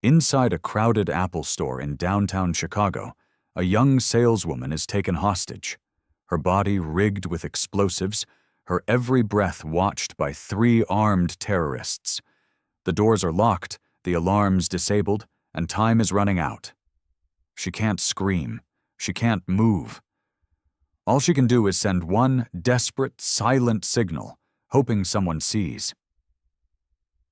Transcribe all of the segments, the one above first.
Inside a crowded Apple store in downtown Chicago, a young saleswoman is taken hostage, her body rigged with explosives, her every breath watched by 3 armed terrorists. The doors are locked, the alarms disabled, and time is running out. She can't scream. She can't move. All she can do is send one desperate, silent signal, hoping someone sees.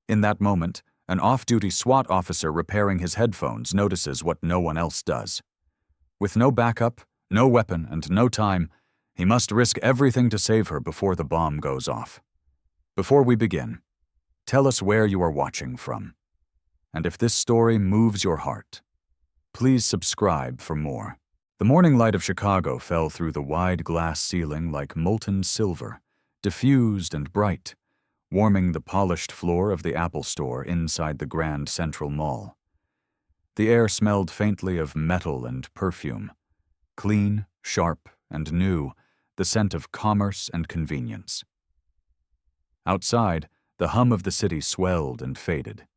In that moment, an off-duty SWAT officer repairing his headphones notices what no one else does. With no backup, no weapon, and no time, he must risk everything to save her before the bomb goes off. Before we begin, tell us where you are watching from. And if this story moves your heart, please subscribe for more. The morning light of Chicago fell through the wide glass ceiling like molten silver, diffused and bright, warming the polished floor of the Apple store inside the Grand Central Mall. The air smelled faintly of metal and perfume, clean, sharp, and new, the scent of commerce and convenience. Outside, the hum of the city swelled and faded.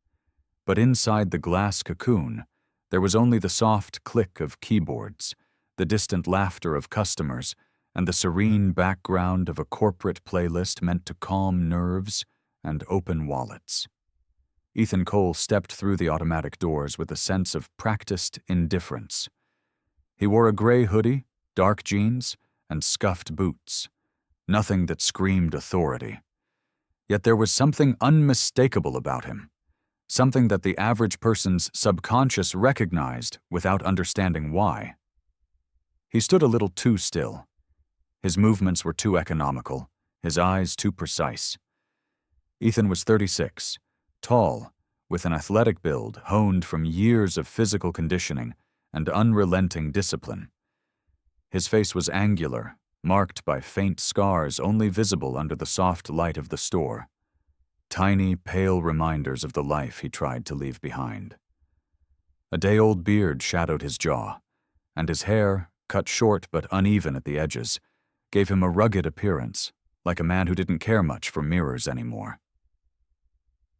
But inside the glass cocoon, there was only the soft click of keyboards, the distant laughter of customers, and the serene background of a corporate playlist meant to calm nerves and open wallets. Ethan Cole stepped through the automatic doors with a sense of practiced indifference. He wore a gray hoodie, dark jeans, and scuffed boots, nothing that screamed authority. Yet there was something unmistakable about him, something that the average person's subconscious recognized without understanding why. He stood a little too still. His movements were too economical, his eyes too precise. Ethan was 36, tall, with an athletic build honed from years of physical conditioning and unrelenting discipline. His face was angular, marked by faint scars only visible under the soft light of the store. Tiny, pale reminders of the life he tried to leave behind. A day-old beard shadowed his jaw, and his hair, cut short but uneven at the edges, gave him a rugged appearance, like a man who didn't care much for mirrors anymore.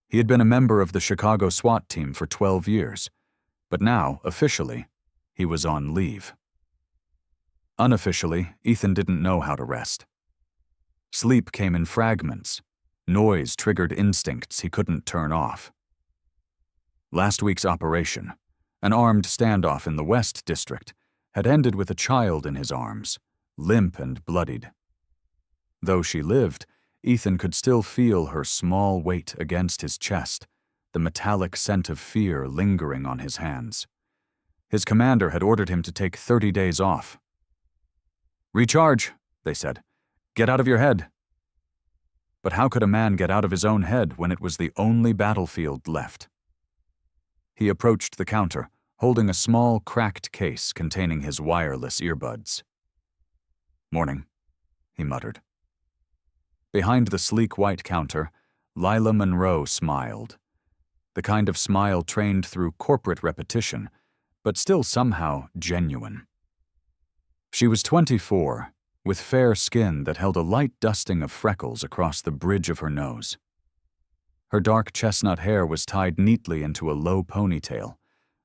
He had been a member of the Chicago SWAT team for 12 years, but now, officially, he was on leave. Unofficially, Ethan didn't know how to rest. Sleep came in fragments. Noise triggered instincts he couldn't turn off. Last week's operation, an armed standoff in the West District, had ended with a child in his arms, limp and bloodied. Though she lived, Ethan could still feel her small weight against his chest, the metallic scent of fear lingering on his hands. His commander had ordered him to take 30 days off. "Recharge," they said. "Get out of your head." But how could a man get out of his own head when it was the only battlefield left? He approached the counter, holding a small, cracked case containing his wireless earbuds. "Morning," he muttered. Behind the sleek white counter, Lila Monroe smiled, the kind of smile trained through corporate repetition, but still somehow genuine. She was 24, with fair skin that held a light dusting of freckles across the bridge of her nose. Her dark chestnut hair was tied neatly into a low ponytail,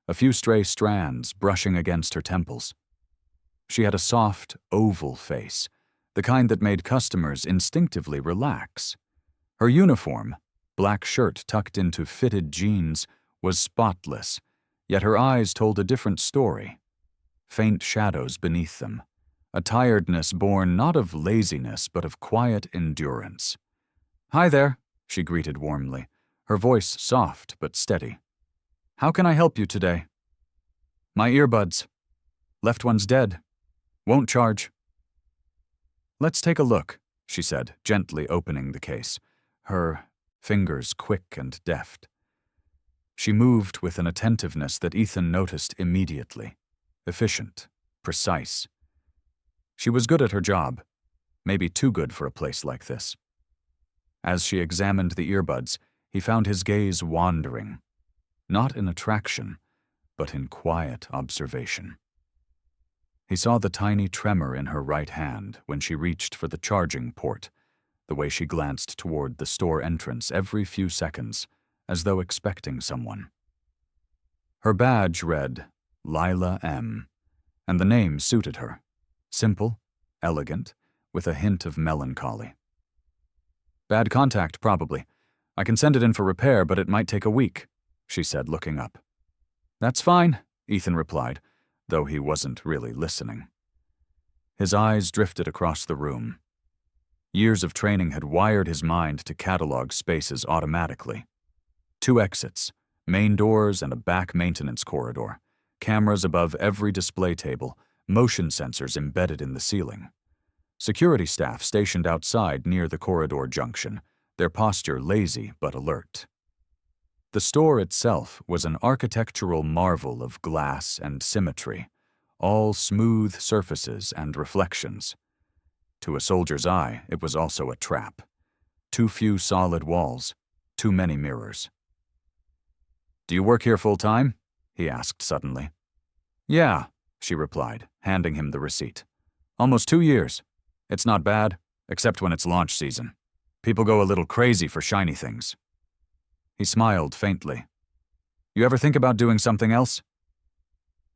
a few stray strands brushing against her temples. She had a soft, oval face, the kind that made customers instinctively relax. Her uniform, black shirt tucked into fitted jeans, was spotless, yet her eyes told a different story. Faint shadows beneath them, a tiredness born not of laziness but of quiet endurance. "Hi there," she greeted warmly, her voice soft but steady. "How can I help you today?" "My earbuds. Left one's dead. Won't charge." "Let's take a look," she said, gently opening the case, her fingers quick and deft. She moved with an attentiveness that Ethan noticed immediately, efficient, precise. She was good at her job, maybe too good for a place like this. As she examined the earbuds, he found his gaze wandering, not in attraction, but in quiet observation. He saw the tiny tremor in her right hand when she reached for the charging port, the way she glanced toward the store entrance every few seconds, as though expecting someone. Her badge read Lila M., and the name suited her. Simple, elegant, with a hint of melancholy. Bad contact, probably. I can send it in for repair, but it might take a week, she said, looking up. That's fine, Ethan replied, though he wasn't really listening. His eyes drifted across the room. Years of training had wired his mind to catalog spaces automatically. 2 exits, main doors and a back maintenance corridor, cameras above every display table, motion sensors embedded in the ceiling. Security staff stationed outside near the corridor junction, their posture lazy but alert. The store itself was an architectural marvel of glass and symmetry, all smooth surfaces and reflections. To a soldier's eye, it was also a trap. Too few solid walls, too many mirrors. Do you work here full-time? He asked suddenly. Yeah, she replied, handing him the receipt. Almost 2 years. It's not bad, except when it's launch season. People go a little crazy for shiny things. He smiled faintly. You ever think about doing something else?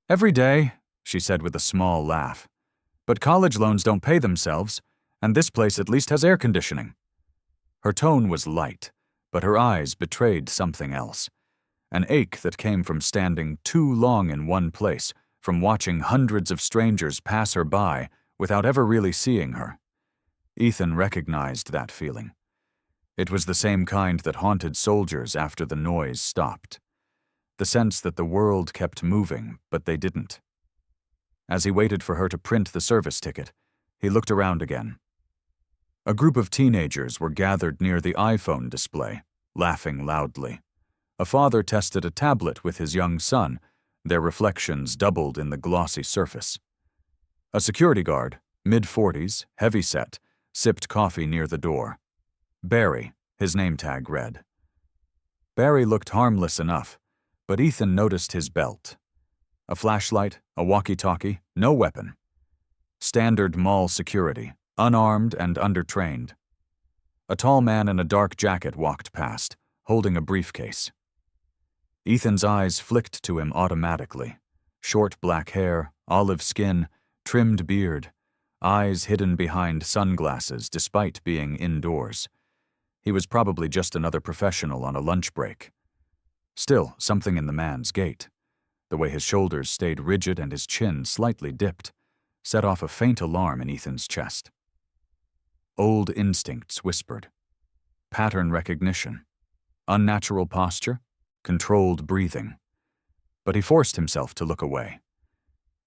Every day, she said with a small laugh. But college loans don't pay themselves, and this place at least has air conditioning. Her tone was light, but her eyes betrayed something else. An ache that came from standing too long in one place, from watching hundreds of strangers pass her by without ever really seeing her. Ethan recognized that feeling. It was the same kind that haunted soldiers after the noise stopped. The sense that the world kept moving, but they didn't. As he waited for her to print the service ticket, he looked around again. A group of teenagers were gathered near the iPhone display, laughing loudly. A father tested a tablet with his young son, their reflections doubled in the glossy surface. A security guard, mid-40s, heavy-set, sipped coffee near the door. Barry, his name tag read. Barry looked harmless enough, but Ethan noticed his belt. A flashlight, a walkie-talkie, no weapon. Standard mall security, unarmed and undertrained. A tall man in a dark jacket walked past, holding a briefcase. Ethan's eyes flicked to him automatically. Short black hair, olive skin, trimmed beard, eyes hidden behind sunglasses despite being indoors. He was probably just another professional on a lunch break. Still, something in the man's gait, the way his shoulders stayed rigid and his chin slightly dipped, set off a faint alarm in Ethan's chest. Old instincts whispered. Pattern recognition. Unnatural posture. Controlled breathing. But he forced himself to look away.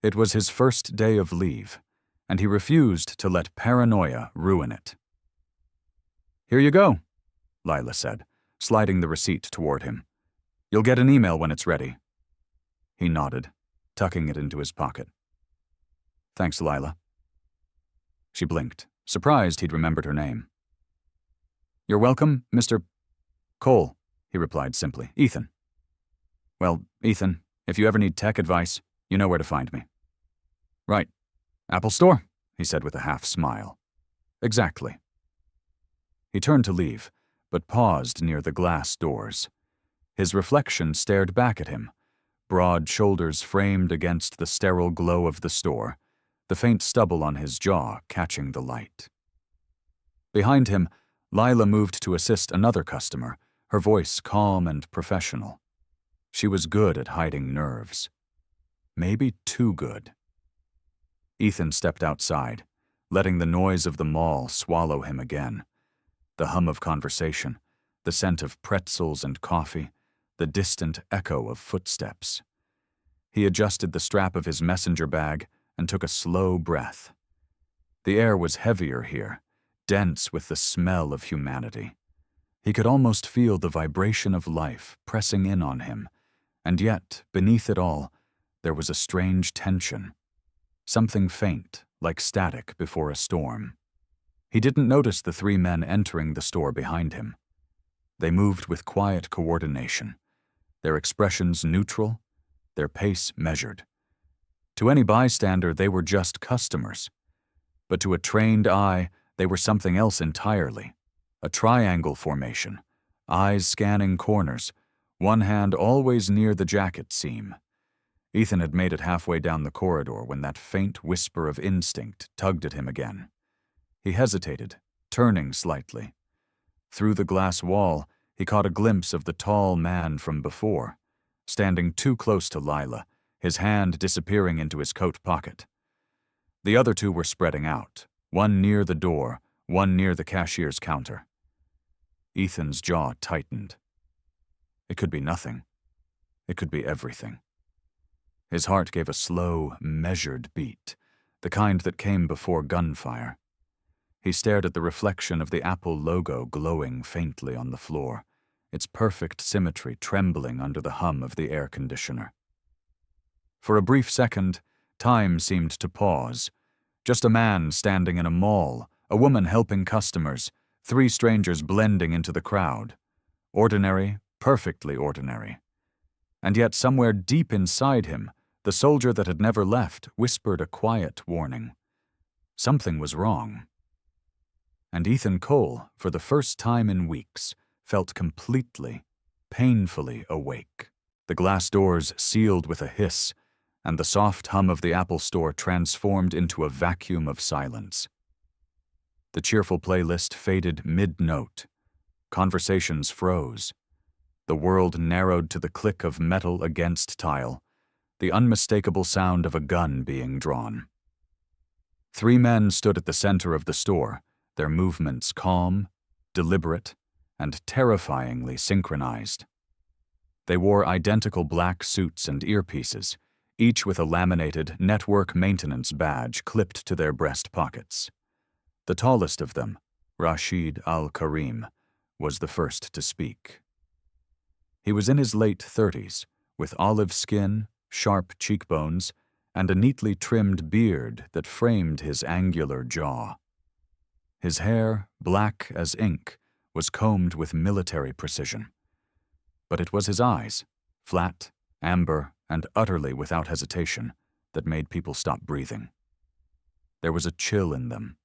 It was his first day of leave, and he refused to let paranoia ruin it. Here you go, Lila said, sliding the receipt toward him. You'll get an email when it's ready. He nodded, tucking it into his pocket. Thanks, Lila. She blinked, surprised he'd remembered her name. You're welcome, Mr. Cole, he replied simply. Ethan. Well, Ethan, if you ever need tech advice, you know where to find me. Right. Apple Store, he said with a half smile. Exactly. He turned to leave, but paused near the glass doors. His reflection stared back at him, broad shoulders framed against the sterile glow of the store, the faint stubble on his jaw catching the light. Behind him, Lila moved to assist another customer, her voice calm and professional. She was good at hiding nerves. Maybe too good. Ethan stepped outside, letting the noise of the mall swallow him again. The hum of conversation, the scent of pretzels and coffee, the distant echo of footsteps. He adjusted the strap of his messenger bag and took a slow breath. The air was heavier here, dense with the smell of humanity. He could almost feel the vibration of life pressing in on him, and yet, beneath it all, there was a strange tension. Something faint, like static before a storm. He didn't notice the 3 men entering the store behind him. They moved with quiet coordination, their expressions neutral, their pace measured. To any bystander, they were just customers. But to a trained eye, they were something else entirely. A triangle formation, eyes scanning corners, one hand always near the jacket seam. Ethan had made it halfway down the corridor when that faint whisper of instinct tugged at him again. He hesitated, turning slightly. Through the glass wall, he caught a glimpse of the tall man from before, standing too close to Lila, his hand disappearing into his coat pocket. The other two were spreading out, one near the door, one near the cashier's counter. Ethan's jaw tightened. It could be nothing. It could be everything. His heart gave a slow, measured beat, the kind that came before gunfire. He stared at the reflection of the Apple logo glowing faintly on the floor, its perfect symmetry trembling under the hum of the air conditioner. For a brief second, time seemed to pause. Just a man standing in a mall, a woman helping customers, three strangers blending into the crowd. Ordinary, perfectly ordinary. And yet somewhere deep inside him, the soldier that had never left whispered a quiet warning. Something was wrong. And Ethan Cole, for the first time in weeks, felt completely, painfully awake. The glass doors sealed with a hiss, and the soft hum of the Apple store transformed into a vacuum of silence. The cheerful playlist faded mid-note. Conversations froze. The world narrowed to the click of metal against tile, the unmistakable sound of a gun being drawn. Three men stood at the center of the store, their movements calm, deliberate, and terrifyingly synchronized. They wore identical black suits and earpieces, each with a laminated network maintenance badge clipped to their breast pockets. The tallest of them, Rashid Al-Karim, was the first to speak. He was in his late 30s, with olive skin, sharp cheekbones, and a neatly trimmed beard that framed his angular jaw. His hair, black as ink, was combed with military precision. But it was his eyes, flat, amber, and utterly without hesitation, that made people stop breathing. There was a chill in them,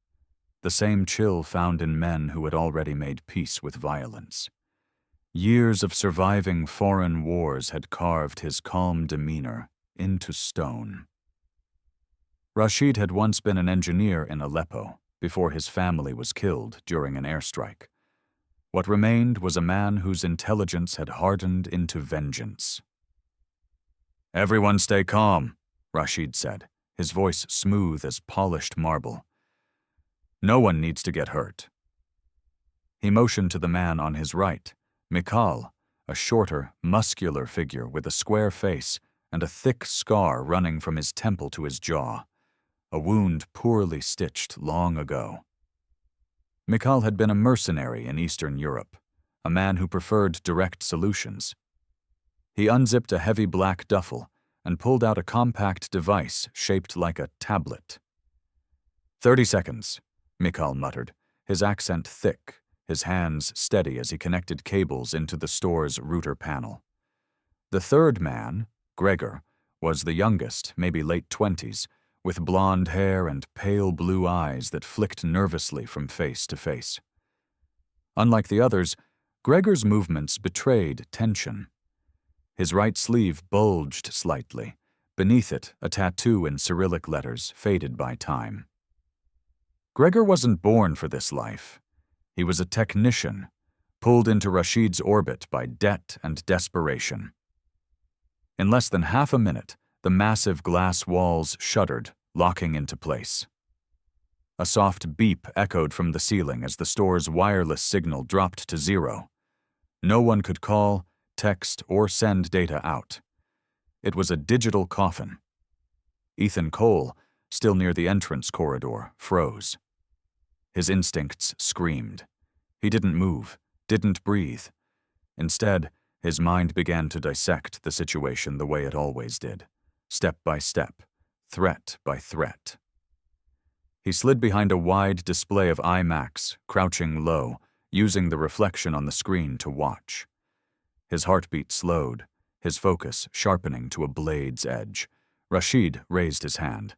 the same chill found in men who had already made peace with violence. Years of surviving foreign wars had carved his calm demeanor into stone. Rashid had once been an engineer in Aleppo before his family was killed during an airstrike. What remained was a man whose intelligence had hardened into vengeance. "Everyone stay calm," Rashid said, his voice smooth as polished marble. "No one needs to get hurt." He motioned to the man on his right, Mikal, a shorter, muscular figure with a square face and a thick scar running from his temple to his jaw, a wound poorly stitched long ago. Mikal had been a mercenary in Eastern Europe, a man who preferred direct solutions. He unzipped a heavy black duffel and pulled out a compact device shaped like a tablet. 30 seconds, Mikal muttered, his accent thick, his hands steady as he connected cables into the store's router panel. The third man, Gregor, was the youngest, maybe late 20s, with blonde hair and pale blue eyes that flicked nervously from face to face. Unlike the others, Gregor's movements betrayed tension. His right sleeve bulged slightly, beneath it a tattoo in Cyrillic letters faded by time. Gregor wasn't born for this life. He was a technician, pulled into Rashid's orbit by debt and desperation. In less than half a minute, the massive glass walls shuddered, locking into place. A soft beep echoed from the ceiling as the store's wireless signal dropped to zero. No one could call, text, or send data out. It was a digital coffin. Ethan Cole, still near the entrance corridor, froze. His instincts screamed. He didn't move, didn't breathe. Instead, his mind began to dissect the situation the way it always did, step by step, threat by threat. He slid behind a wide display of IMAX, crouching low, using the reflection on the screen to watch. His heartbeat slowed, his focus sharpening to a blade's edge. Rashid raised his hand.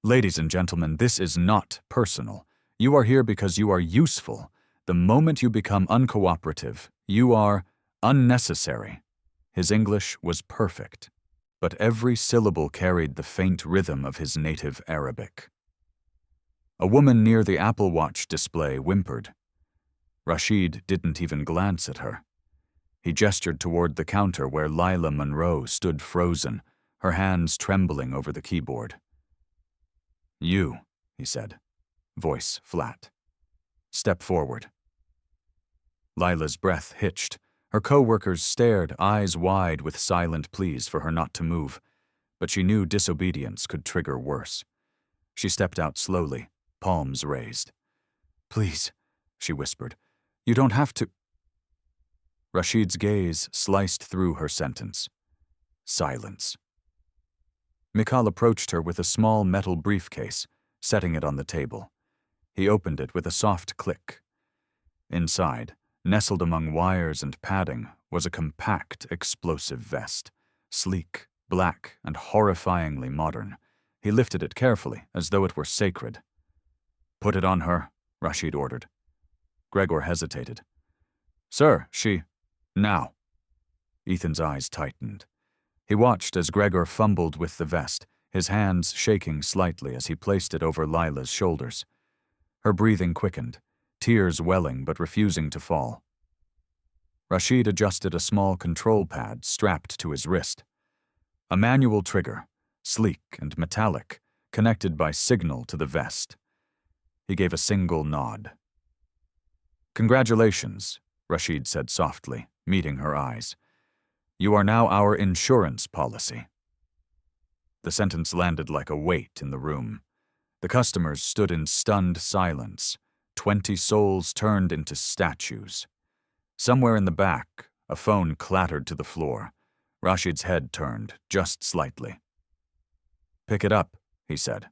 "Ladies and gentlemen, this is not personal. You are here because you are useful. The moment you become uncooperative, you are unnecessary." His English was perfect, but every syllable carried the faint rhythm of his native Arabic. A woman near the Apple Watch display whimpered. Rashid didn't even glance at her. He gestured toward the counter where Lila Monroe stood frozen, her hands trembling over the keyboard. "You," he said, voice flat. "Step forward." Lila's breath hitched. Her co-workers stared, eyes wide with silent pleas for her not to move, but she knew disobedience could trigger worse. She stepped out slowly, palms raised. "Please," she whispered, "you don't have to—" Rashid's gaze sliced through her sentence. Silence. Mikhail approached her with a small metal briefcase, setting it on the table. He opened it with a soft click. Inside, nestled among wires and padding, was a compact, explosive vest, sleek, black, and horrifyingly modern. He lifted it carefully, as though it were sacred. "Put it on her," Rashid ordered. Gregor hesitated. "Sir, she—" "Now." Ethan's eyes tightened. He watched as Gregor fumbled with the vest, his hands shaking slightly as he placed it over Lila's shoulders. Her breathing quickened, tears welling but refusing to fall. Rashid adjusted a small control pad strapped to his wrist. A manual trigger, sleek and metallic, connected by signal to the vest. He gave a single nod. "Congratulations," Rashid said softly, meeting her eyes. "You are now our insurance policy." The sentence landed like a weight in the room. The customers stood in stunned silence. 20 souls turned into statues. Somewhere in the back, a phone clattered to the floor. Rashid's head turned, just slightly. "Pick it up," he said.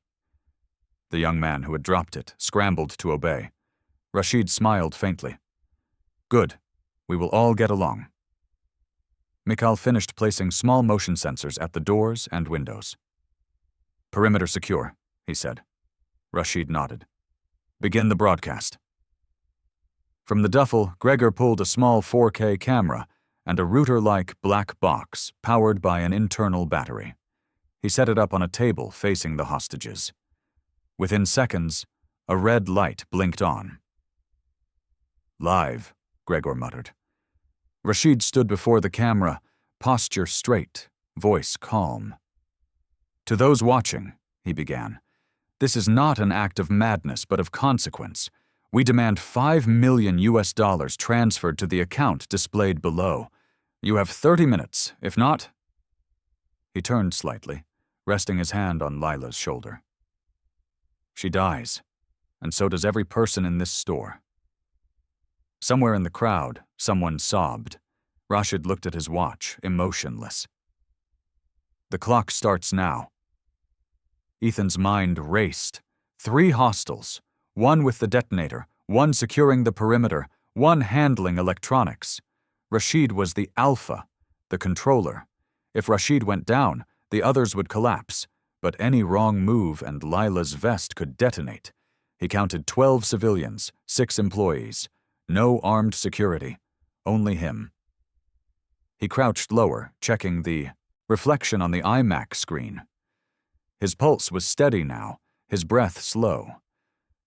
The young man who had dropped it scrambled to obey. Rashid smiled faintly. "Good. We will all get along." Mikhail finished placing small motion sensors at the doors and windows. "Perimeter secure," he said. Rashid nodded. "Begin the broadcast." From the duffel, Gregor pulled a small 4K camera and a router-like black box powered by an internal battery. He set it up on a table facing the hostages. Within seconds, a red light blinked on. "Live," Gregor muttered. Rashid stood before the camera, posture straight, voice calm. "To those watching," he began, "this is not an act of madness but of consequence. We demand $5 million transferred to the account displayed below. You have 30 minutes, if not—" He turned slightly, resting his hand on Lila's shoulder. "She dies, and so does every person in this store." Somewhere in the crowd, someone sobbed. Rashid looked at his watch, emotionless. "The clock starts now." Ethan's mind raced. 3 hostiles, one with the detonator, one securing the perimeter, one handling electronics. Rashid was the alpha, the controller. If Rashid went down, the others would collapse, but any wrong move and Lila's vest could detonate. He counted 12 civilians, 6 employees. No armed security, only him. He crouched lower, checking the reflection on the iMac screen. His pulse was steady now, his breath slow.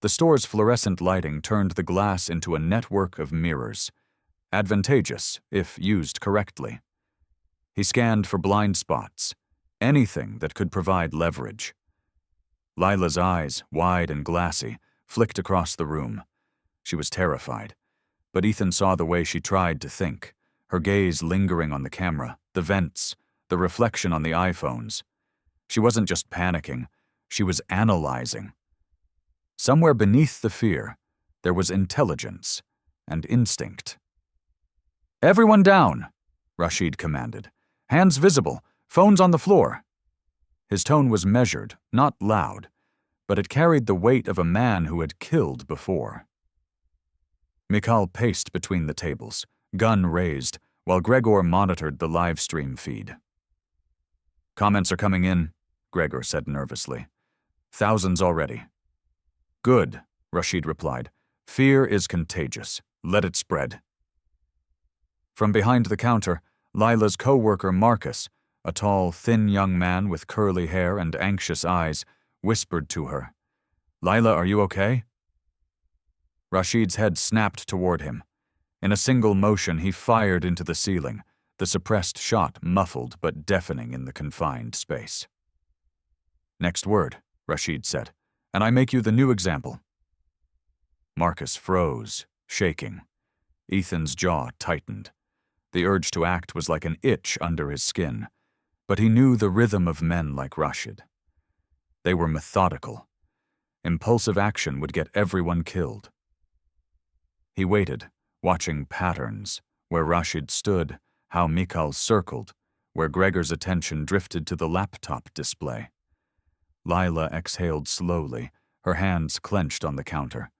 The store's fluorescent lighting turned the glass into a network of mirrors, advantageous if used correctly. He scanned for blind spots, anything that could provide leverage. Lila's eyes, wide and glassy, flicked across the room. She was terrified. But Ethan saw the way she tried to think, her gaze lingering on the camera, the vents, the reflection on the iPhones. She wasn't just panicking, she was analyzing. Somewhere beneath the fear, there was intelligence and instinct. "Everyone down," Rashid commanded. "Hands visible, phones on the floor." His tone was measured, not loud, but it carried the weight of a man who had killed before. Mikhail paced between the tables, gun raised, while Gregor monitored the live stream feed. "Comments are coming in," Gregor said nervously. "Thousands already." "Good," Rashid replied. "Fear is contagious. Let it spread." From behind the counter, Lila's co-worker Marcus, a tall, thin young man with curly hair and anxious eyes, whispered to her, "Lila, are you okay?" Rashid's head snapped toward him. In a single motion, he fired into the ceiling, the suppressed shot muffled but deafening in the confined space. "Next word," Rashid said, "and I make you the new example." Marcus froze, shaking. Ethan's jaw tightened. The urge to act was like an itch under his skin, but he knew the rhythm of men like Rashid. They were methodical. Impulsive action would get everyone killed. He waited, watching patterns, where Rashid stood, how Mikhail circled, where Gregor's attention drifted to the laptop display. Lila exhaled slowly, her hands clenched on the counter.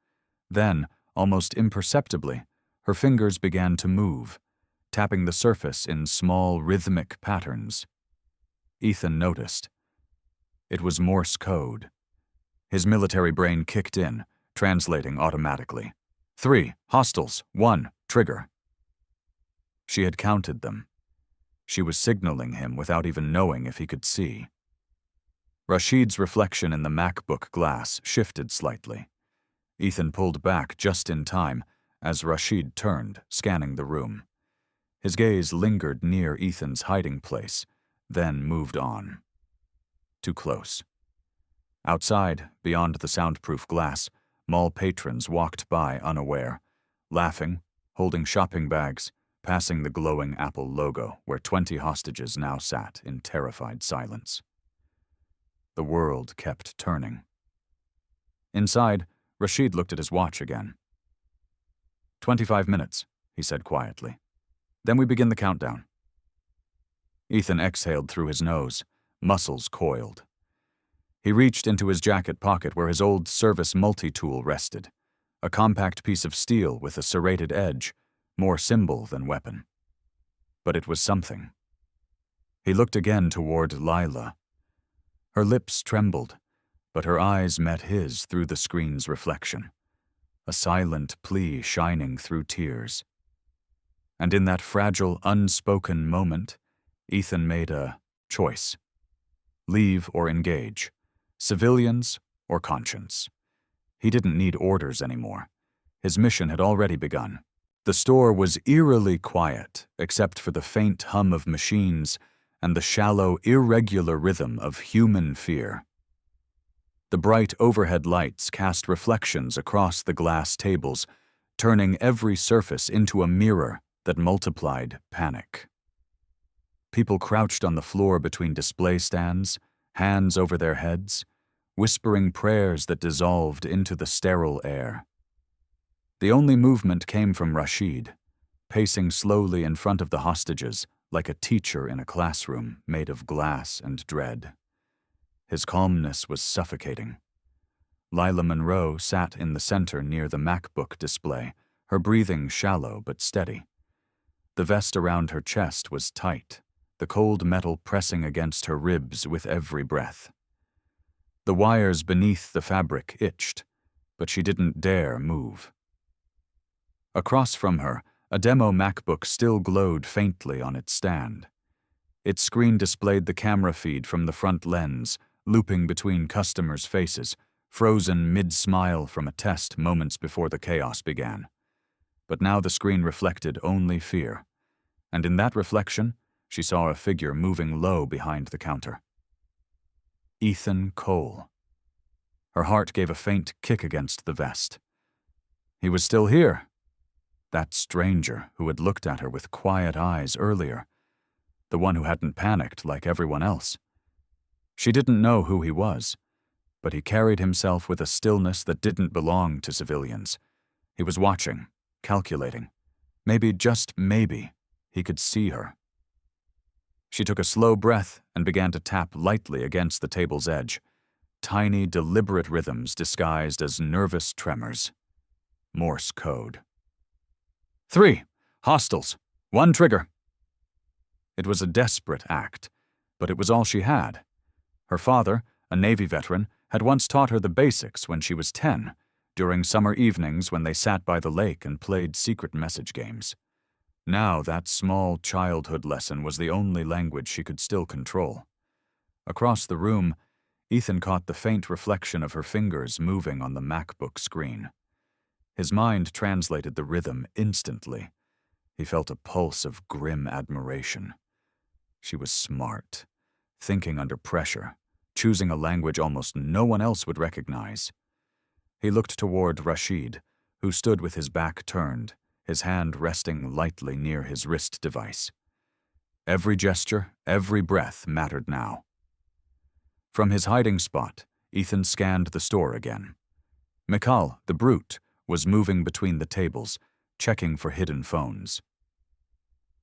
Then, almost imperceptibly, her fingers began to move, tapping the surface in small, rhythmic patterns. Ethan noticed. It was Morse code. His military brain kicked in, translating automatically. 3, hostiles, 1, trigger. She had counted them. She was signaling him without even knowing if he could see. Rashid's reflection in the MacBook glass shifted slightly. Ethan pulled back just in time as Rashid turned, scanning the room. His gaze lingered near Ethan's hiding place, then moved on. Too close. Outside, beyond the soundproof glass, mall patrons walked by unaware, laughing, holding shopping bags, passing the glowing Apple logo where 20 hostages now sat in terrified silence. The world kept turning. Inside, Rashid looked at his watch again. 25 minutes, he said quietly. Then we begin the countdown. Ethan exhaled through his nose, muscles coiled. He reached into his jacket pocket where his old service multi-tool rested, a compact piece of steel with a serrated edge, more symbol than weapon. But it was something. He looked again toward Lila. Her lips trembled, but her eyes met his through the screen's reflection, a silent plea shining through tears. And in that fragile, unspoken moment, Ethan made a choice. Leave or engage. Civilians or conscience. He didn't need orders anymore. His mission had already begun. The store was eerily quiet, except for the faint hum of machines and the shallow, irregular rhythm of human fear. The bright overhead lights cast reflections across the glass tables, turning every surface into a mirror that multiplied panic. People crouched on the floor between display stands, hands over their heads, whispering prayers that dissolved into the sterile air. The only movement came from Rashid, pacing slowly in front of the hostages like a teacher in a classroom made of glass and dread. His calmness was suffocating. Lila Monroe sat in the center near the MacBook display, her breathing shallow but steady. The vest around her chest was tight, the cold metal pressing against her ribs with every breath. The wires beneath the fabric itched, but she didn't dare move. Across from her, a demo MacBook still glowed faintly on its stand. Its screen displayed the camera feed from the front lens, looping between customers' faces, frozen mid-smile from a test moments before the chaos began. But now the screen reflected only fear, and in that reflection, she saw a figure moving low behind the counter. Ethan Cole. Her heart gave a faint kick against the vest. He was still here. That stranger who had looked at her with quiet eyes earlier. The one who hadn't panicked like everyone else. She didn't know who he was, but he carried himself with a stillness that didn't belong to civilians. He was watching, calculating. Maybe, just maybe, he could see her. She took a slow breath and began to tap lightly against the table's edge. Tiny, deliberate rhythms disguised as nervous tremors. Morse code. 3, hostiles, 1 trigger. It was a desperate act, but it was all she had. Her father, a Navy veteran, had once taught her the basics when she was 10, during summer evenings when they sat by the lake and played secret message games. Now that small childhood lesson was the only language she could still control. Across the room, Ethan caught the faint reflection of her fingers moving on the MacBook screen. His mind translated the rhythm instantly. He felt a pulse of grim admiration. She was smart, thinking under pressure, choosing a language almost no one else would recognize. He looked toward Rashid, who stood with his back turned, his hand resting lightly near his wrist device. Every gesture, every breath mattered now. From his hiding spot, Ethan scanned the store again. Mikal, the brute, was moving between the tables, checking for hidden phones.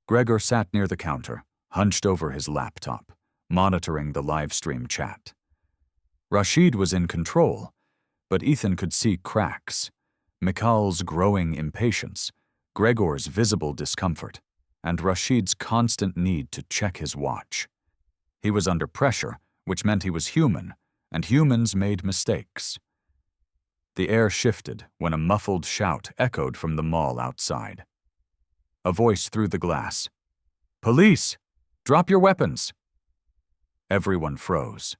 Gregor sat near the counter, hunched over his laptop, monitoring the live stream chat. Rashid was in control, but Ethan could see cracks. Mikal's growing impatience, Gregor's visible discomfort, and Rashid's constant need to check his watch. He was under pressure, which meant he was human, and humans made mistakes. The air shifted when a muffled shout echoed from the mall outside. A voice through the glass. "Police! Drop your weapons!" Everyone froze.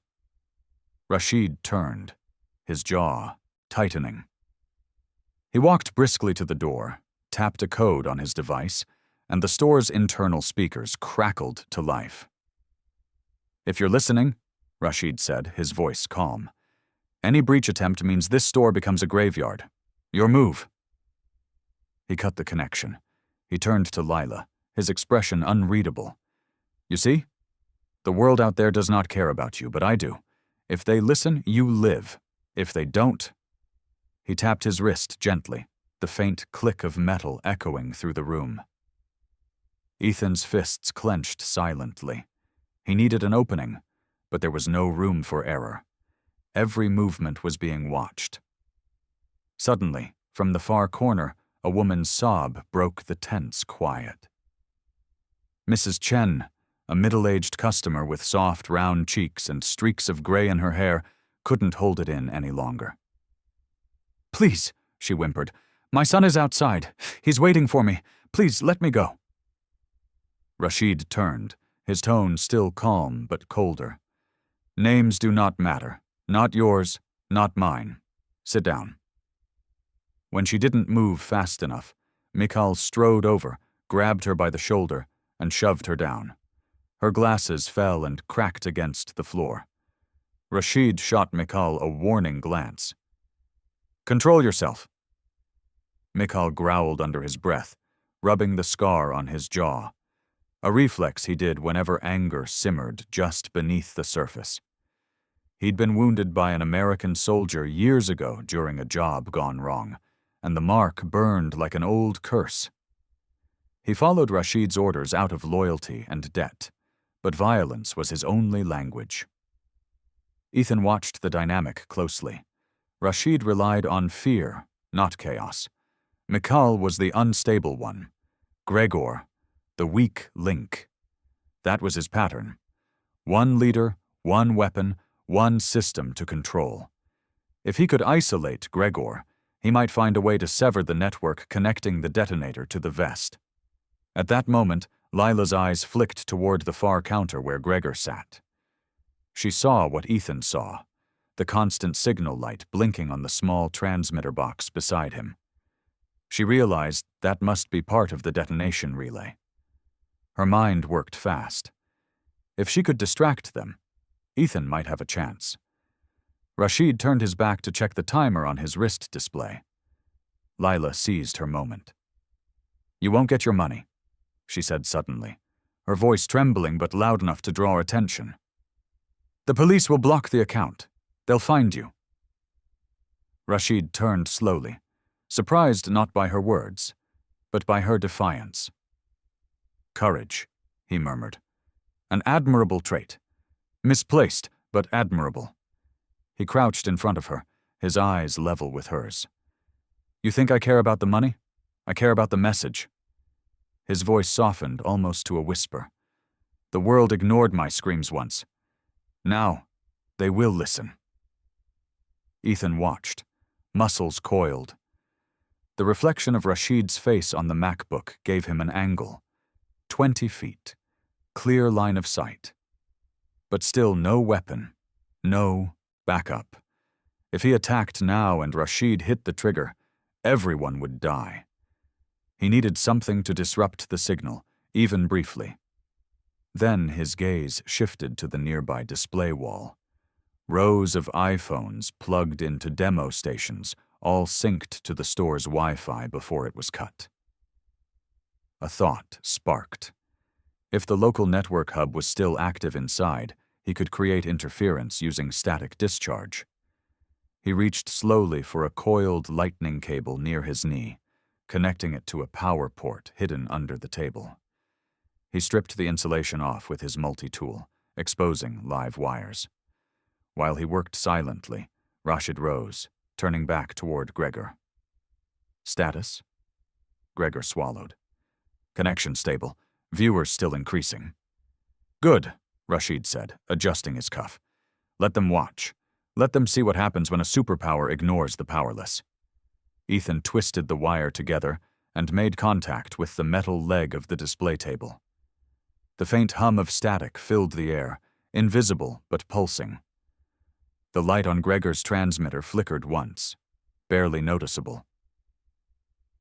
Rashid turned, his jaw tightening. He walked briskly to the door, tapped a code on his device, and the store's internal speakers crackled to life. "If you're listening," Rashid said, his voice calm, "any breach attempt means this store becomes a graveyard. Your move." He cut the connection. He turned to Lila, his expression unreadable. "You see? The world out there does not care about you, but I do. If they listen, you live. If they don't—" He tapped his wrist gently, the faint click of metal echoing through the room. Ethan's fists clenched silently. He needed an opening, but there was no room for error. Every movement was being watched. Suddenly, from the far corner, a woman's sob broke the tense quiet. Mrs. Chen, a middle-aged customer with soft, round cheeks and streaks of gray in her hair, couldn't hold it in any longer. "Please," she whimpered, "my son is outside. He's waiting for me. Please, let me go." Rashid turned, his tone still calm but colder. "Names do not matter. Not yours, not mine. Sit down." When she didn't move fast enough, Mikal strode over, grabbed her by the shoulder, and shoved her down. Her glasses fell and cracked against the floor. Rashid shot Mikal a warning glance. "Control yourself." Mikal growled under his breath, rubbing the scar on his jaw, a reflex he did whenever anger simmered just beneath the surface. He'd been wounded by an American soldier years ago during a job gone wrong, and the mark burned like an old curse. He followed Rashid's orders out of loyalty and debt, but violence was his only language. Ethan watched the dynamic closely. Rashid relied on fear, not chaos. Mikal was the unstable one. Gregor, the weak link. That was his pattern. One leader, one weapon, one system to control. If he could isolate Gregor, he might find a way to sever the network connecting the detonator to the vest. At that moment, Lila's eyes flicked toward the far counter where Gregor sat. She saw what Ethan saw, the constant signal light blinking on the small transmitter box beside him. She realized that must be part of the detonation relay. Her mind worked fast. If she could distract them, Ethan might have a chance. Rashid turned his back to check the timer on his wrist display. Lila seized her moment. "You won't get your money," she said suddenly, her voice trembling but loud enough to draw attention. "The police will block the account. They'll find you." Rashid turned slowly, surprised not by her words, but by her defiance. "Courage," he murmured. "An admirable trait. Misplaced, but admirable." He crouched in front of her, his eyes level with hers. "You think I care about the money? I care about the message." His voice softened almost to a whisper. "The world ignored my screams once. Now, they will listen." Ethan watched, muscles coiled. The reflection of Rashid's face on the MacBook gave him an angle. 20 feet. Clear line of sight. But still no weapon. No backup. If he attacked now and Rashid hit the trigger, everyone would die. He needed something to disrupt the signal, even briefly. Then his gaze shifted to the nearby display wall. Rows of iPhones plugged into demo stations, all synced to the store's Wi-Fi before it was cut. A thought sparked. If the local network hub was still active inside, he could create interference using static discharge. He reached slowly for a coiled lightning cable near his knee, connecting it to a power port hidden under the table. He stripped the insulation off with his multi-tool, exposing live wires. While he worked silently, Rashid rose, turning back toward Gregor. Status? Gregor swallowed. Connection stable. Viewers still increasing. Good, Rashid said, adjusting his cuff. Let them watch. Let them see what happens when a superpower ignores the powerless. Ethan twisted the wire together and made contact with the metal leg of the display table. The faint hum of static filled the air, invisible but pulsing. The light on Gregor's transmitter flickered once, barely noticeable.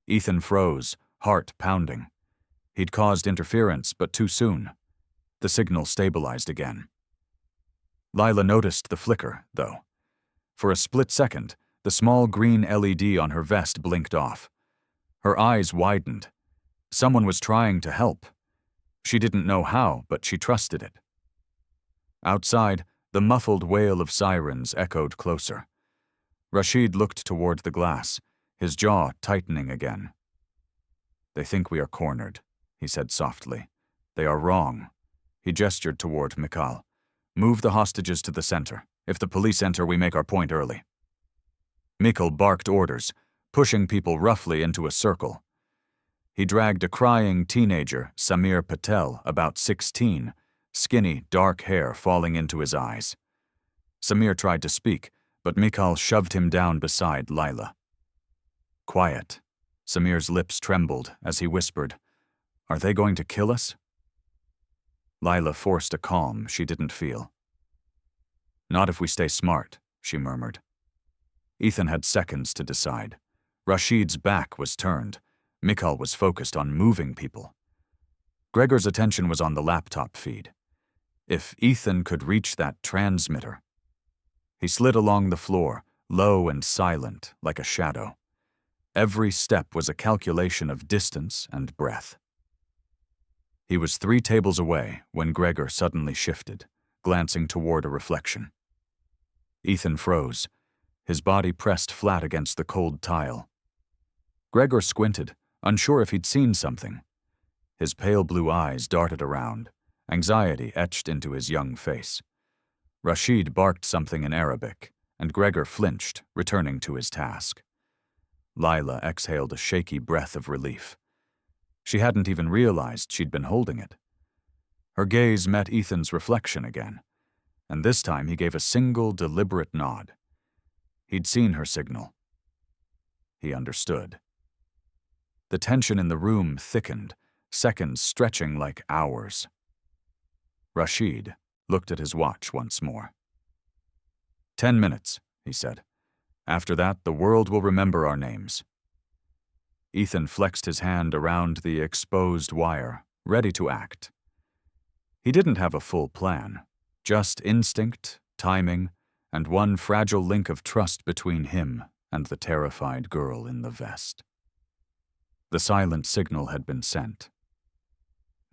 Ethan froze, heart pounding. He'd caused interference, but too soon. The signal stabilized again. Lila noticed the flicker, though. For a split second, the small green LED on her vest blinked off. Her eyes widened. Someone was trying to help. She didn't know how, but she trusted it. Outside, the muffled wail of sirens echoed closer. Rashid looked toward the glass, his jaw tightening again. They think we are cornered, he said softly. They are wrong. He gestured toward Mikhail. Move the hostages to the center. If the police enter, we make our point early. Mikhail barked orders, pushing people roughly into a circle. He dragged a crying teenager, Samir Patel, about 16, skinny, dark hair falling into his eyes. Samir tried to speak, but Mikhail shoved him down beside Lila. Quiet. Samir's lips trembled as he whispered, Are they going to kill us? Lila forced a calm she didn't feel. Not if we stay smart, she murmured. Ethan had seconds to decide. Rashid's back was turned. Mikhail was focused on moving people. Gregor's attention was on the laptop feed. If Ethan could reach that transmitter. He slid along the floor, low and silent, like a shadow. Every step was a calculation of distance and breath. He was 3 tables away when Gregor suddenly shifted, glancing toward a reflection. Ethan froze, his body pressed flat against the cold tile. Gregor squinted, unsure if he'd seen something. His pale blue eyes darted around, anxiety etched into his young face. Rashid barked something in Arabic, and Gregor flinched, returning to his task. Lila exhaled a shaky breath of relief. She hadn't even realized she'd been holding it. Her gaze met Ethan's reflection again, and this time he gave a single, deliberate nod. He'd seen her signal. He understood. The tension in the room thickened, seconds stretching like hours. Rashid looked at his watch once more. 10 minutes, he said. After that, the world will remember our names. Ethan flexed his hand around the exposed wire, ready to act. He didn't have a full plan, just instinct, timing, and one fragile link of trust between him and the terrified girl in the vest. The silent signal had been sent.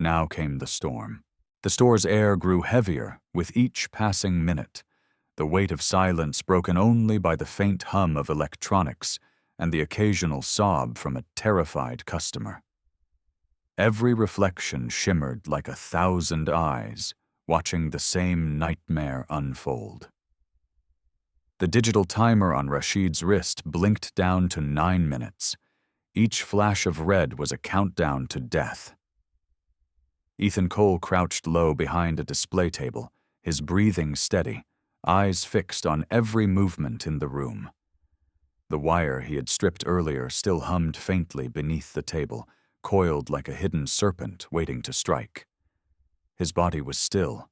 Now came the storm. The store's air grew heavier with each passing minute, the weight of silence broken only by the faint hum of electronics and the occasional sob from a terrified customer. Every reflection shimmered like 1,000 eyes, watching the same nightmare unfold. The digital timer on Rashid's wrist blinked down to 9 minutes. Each flash of red was a countdown to death. Ethan Cole crouched low behind a display table, his breathing steady, eyes fixed on every movement in the room. The wire he had stripped earlier still hummed faintly beneath the table, coiled like a hidden serpent waiting to strike. His body was still,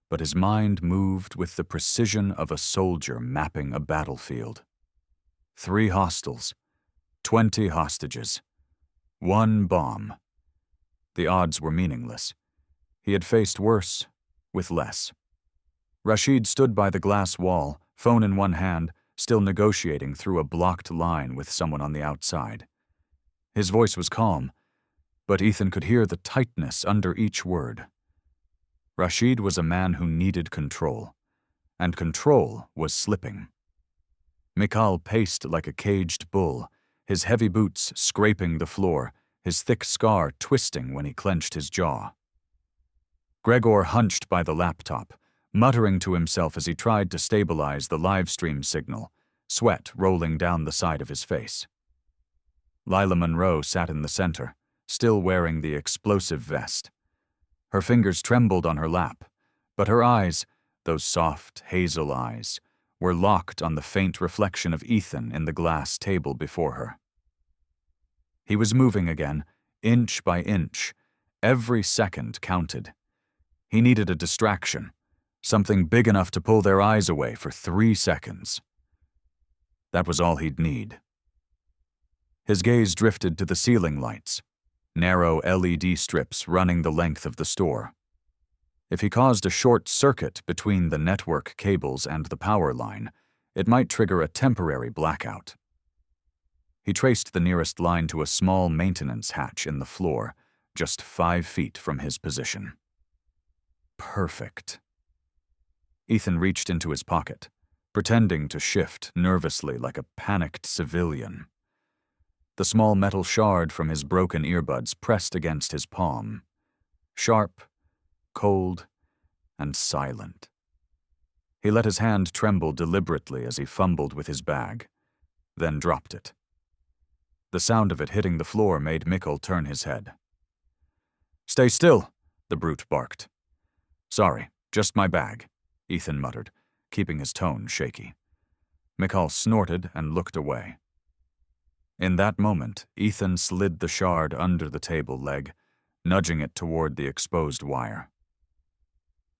but his mind moved with the precision of a soldier mapping a battlefield. 3 hostiles, 20 hostages, 1 bomb. The odds were meaningless. He had faced worse with less. Rashid stood by the glass wall, phone in one hand, still negotiating through a blocked line with someone on the outside. His voice was calm, but Ethan could hear the tightness under each word. Rashid was a man who needed control, and control was slipping. Mikhail paced like a caged bull, his heavy boots scraping the floor, his thick scar twisting when he clenched his jaw. Gregor hunched by the laptop, muttering to himself as he tried to stabilize the live stream signal, sweat rolling down the side of his face. Lila Monroe sat in the center, still wearing the explosive vest. Her fingers trembled on her lap, but her eyes, those soft, hazel eyes, were locked on the faint reflection of Ethan in the glass table before her. He was moving again, inch by inch. Every second counted. He needed a distraction, something big enough to pull their eyes away for 3 seconds. That was all he'd need. His gaze drifted to the ceiling lights, narrow LED strips running the length of the store. If he caused a short circuit between the network cables and the power line, it might trigger a temporary blackout. He traced the nearest line to a small maintenance hatch in the floor, just 5 feet from his position. Perfect. Ethan reached into his pocket, pretending to shift nervously like a panicked civilian. The small metal shard from his broken earbuds pressed against his palm. Sharp, cold, and silent. He let his hand tremble deliberately as he fumbled with his bag, then dropped it. The sound of it hitting the floor made Mikkel turn his head. "Stay still," the brute barked. "Sorry, just my bag," Ethan muttered, keeping his tone shaky. Mikkel snorted and looked away. In that moment, Ethan slid the shard under the table leg, nudging it toward the exposed wire.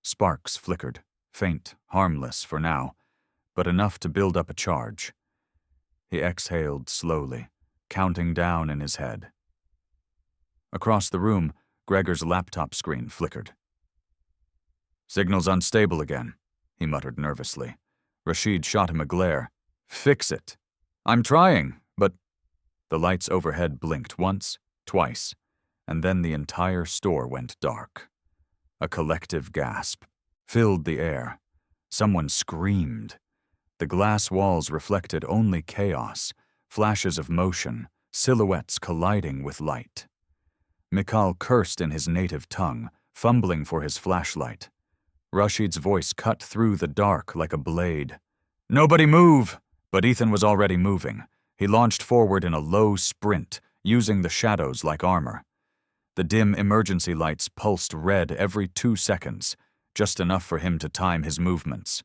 Sparks flickered, faint, harmless for now, but enough to build up a charge. He exhaled slowly, counting down in his head. Across the room, Gregor's laptop screen flickered. "Signal's unstable again," he muttered nervously. Rashid shot him a glare. "Fix it." "I'm trying, but—" The lights overhead blinked once, twice, and then the entire store went dark. A collective gasp filled the air. Someone screamed. The glass walls reflected only chaos, flashes of motion, silhouettes colliding with light. Mikhail cursed in his native tongue, fumbling for his flashlight. Rashid's voice cut through the dark like a blade. "Nobody move!" But Ethan was already moving. He launched forward in a low sprint, using the shadows like armor. The dim emergency lights pulsed red every 2 seconds, just enough for him to time his movements.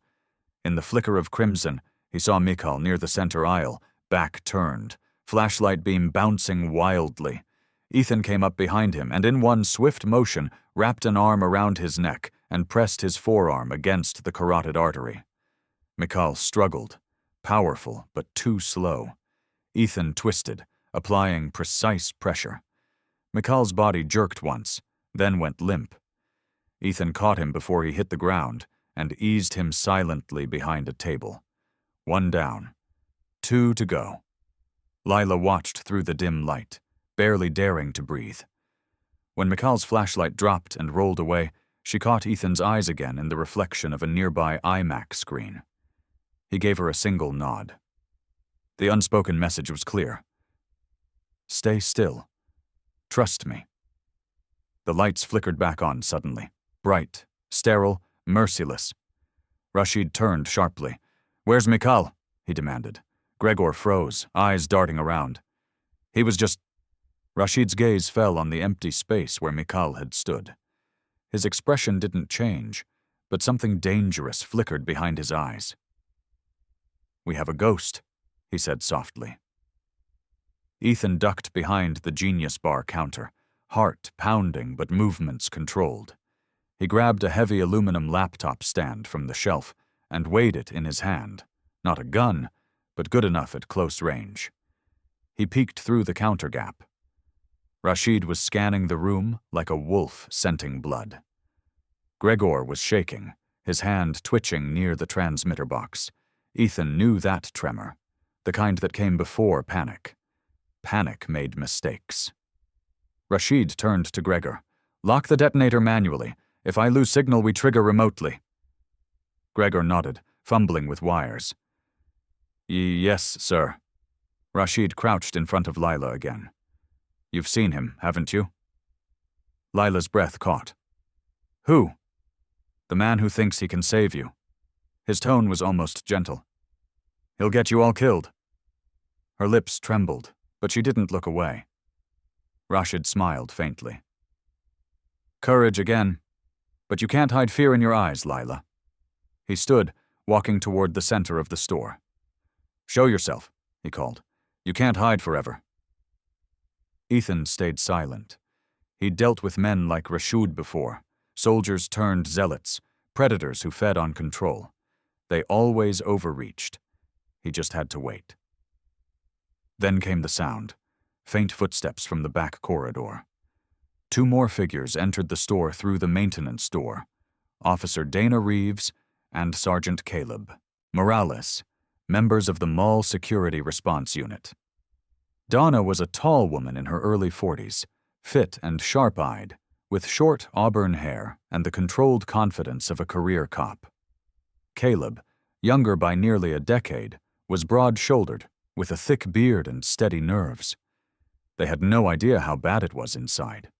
In the flicker of crimson, he saw Mikhail near the center aisle, back turned, flashlight beam bouncing wildly. Ethan came up behind him and in one swift motion wrapped an arm around his neck and pressed his forearm against the carotid artery. Mikhail struggled, powerful but too slow. Ethan twisted, applying precise pressure. Mikhail's body jerked once, then went limp. Ethan caught him before he hit the ground and eased him silently behind a table. 1 down, 2 to go. Lila watched through the dim light, barely daring to breathe. When Mikhail's flashlight dropped and rolled away, she caught Ethan's eyes again in the reflection of a nearby iMac screen. He gave her a single nod. The unspoken message was clear. "Stay still. Trust me." The lights flickered back on suddenly, bright, sterile, merciless. Rashid turned sharply. "Where's Mikhail?" he demanded. Gregor froze, eyes darting around. He was just... Rashid's gaze fell on the empty space where Mikhail had stood. His expression didn't change, but something dangerous flickered behind his eyes. "We have a ghost," he said softly. Ethan ducked behind the Genius Bar counter, heart pounding but movements controlled. He grabbed a heavy aluminum laptop stand from the shelf and weighed it in his hand. Not a gun, but good enough at close range. He peeked through the counter gap. Rashid was scanning the room like a wolf scenting blood. Gregor was shaking, his hand twitching near the transmitter box. Ethan knew that tremor, the kind that came before panic. Panic made mistakes. Rashid turned to Gregor. "Lock the detonator manually. If I lose signal, we trigger remotely." Gregor nodded, fumbling with wires. "Yes, sir." Rashid crouched in front of Lila again. "You've seen him, haven't you?" Lila's breath caught. "Who?" "The man who thinks he can save you." His tone was almost gentle. "He'll get you all killed." Her lips trembled, but she didn't look away. Rashid smiled faintly. "Courage again. But you can't hide fear in your eyes, Lila." He stood, walking toward the center of the store. "Show yourself," he called. "You can't hide forever." Ethan stayed silent. He'd dealt with men like Rashid before, soldiers turned zealots, predators who fed on control. They always overreached. He just had to wait. Then came the sound, faint footsteps from the back corridor. 2 more figures entered the store through the maintenance door, Officer Dana Reeves and Sergeant Caleb Morales, members of the Mall Security Response Unit. Donna was a tall woman in her early 40s, fit and sharp-eyed, with short auburn hair and the controlled confidence of a career cop. Caleb, younger by nearly a decade, was broad-shouldered, with a thick beard and steady nerves. They had no idea how bad it was inside.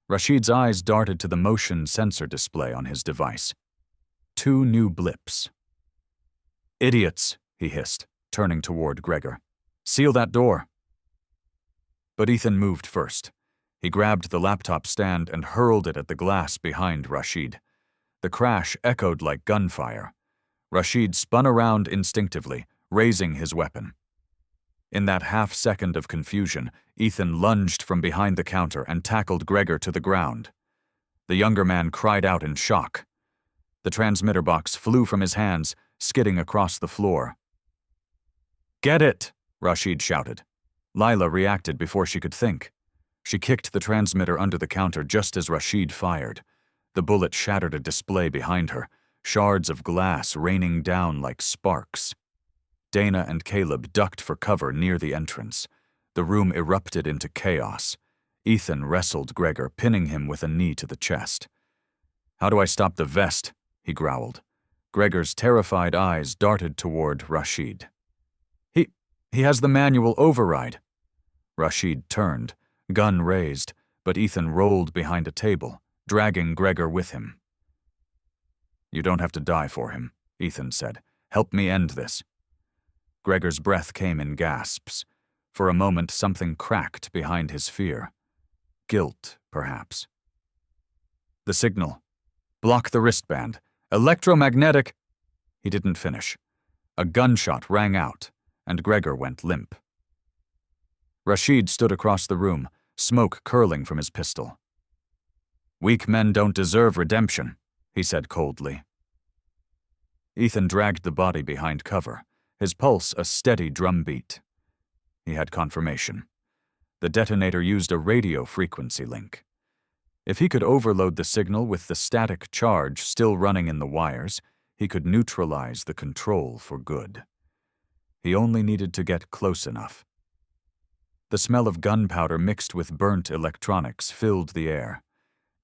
Rashid's eyes darted to the motion sensor display on his device. 2 new blips. "Idiots," he hissed, turning toward Gregor. "Seal that door." But Ethan moved first. He grabbed the laptop stand and hurled it at the glass behind Rashid. The crash echoed like gunfire. Rashid spun around instinctively, raising his weapon. In that half-second of confusion, Ethan lunged from behind the counter and tackled Gregor to the ground. The younger man cried out in shock. The transmitter box flew from his hands, skidding across the floor. "Get it!" Rashid shouted. Lila reacted before she could think. She kicked the transmitter under the counter just as Rashid fired. The bullet shattered a display behind her, shards of glass raining down like sparks. Dana and Caleb ducked for cover near the entrance. The room erupted into chaos. Ethan wrestled Gregor, pinning him with a knee to the chest. "How do I stop the vest?" he growled. Gregor's terrified eyes darted toward Rashid. He has the manual override." Rashid turned, gun raised, but Ethan rolled behind a table, dragging Gregor with him. "You don't have to die for him," Ethan said. "Help me end this." Gregor's breath came in gasps. For a moment, something cracked behind his fear. Guilt, perhaps. "The signal. Block the wristband. Electromagnetic—" He didn't finish. A gunshot rang out, and Gregor went limp. Rashid stood across the room, smoke curling from his pistol. "Weak men don't deserve redemption," he said coldly. Ethan dragged the body behind cover, his pulse a steady drumbeat. He had confirmation. The detonator used a radio frequency link. If he could overload the signal with the static charge still running in the wires, he could neutralize the control for good. He only needed to get close enough. The smell of gunpowder mixed with burnt electronics filled the air.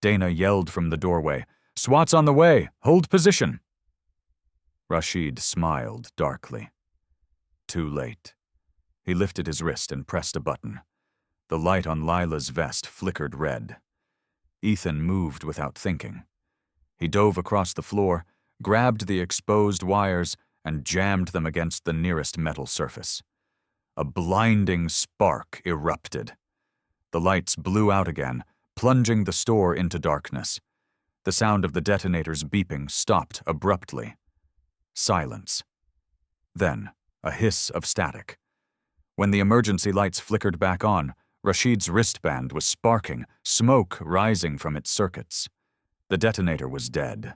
Dana yelled from the doorway, "SWAT's on the way! Hold position!" Rashid smiled darkly. Too late. He lifted his wrist and pressed a button. The light on Lila's vest flickered red. Ethan moved without thinking. He dove across the floor, grabbed the exposed wires, and jammed them against the nearest metal surface. A blinding spark erupted. The lights blew out again, plunging the store into darkness. The sound of the detonator's beeping stopped abruptly. Silence. Then, a hiss of static. When the emergency lights flickered back on, Rashid's wristband was sparking, smoke rising from its circuits. The detonator was dead.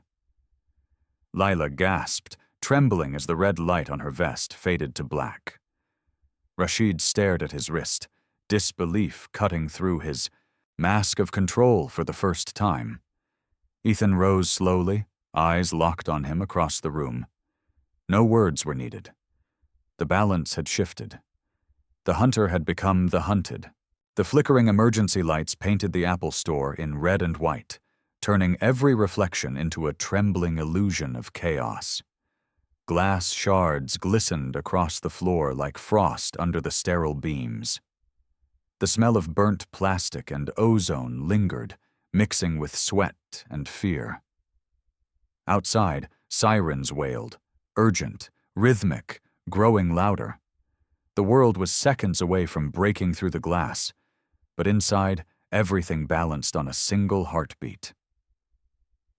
Lila gasped, trembling as the red light on her vest faded to black. Rashid stared at his wrist, disbelief cutting through his mask of control for the first time. Ethan rose slowly, eyes locked on him across the room. No words were needed. The balance had shifted. The hunter had become the hunted. The flickering emergency lights painted the Apple Store in red and white, turning every reflection into a trembling illusion of chaos. Glass shards glistened across the floor like frost under the sterile beams. The smell of burnt plastic and ozone lingered, mixing with sweat and fear. Outside, sirens wailed, urgent, rhythmic, growing louder. The world was seconds away from breaking through the glass, but inside, everything balanced on a single heartbeat.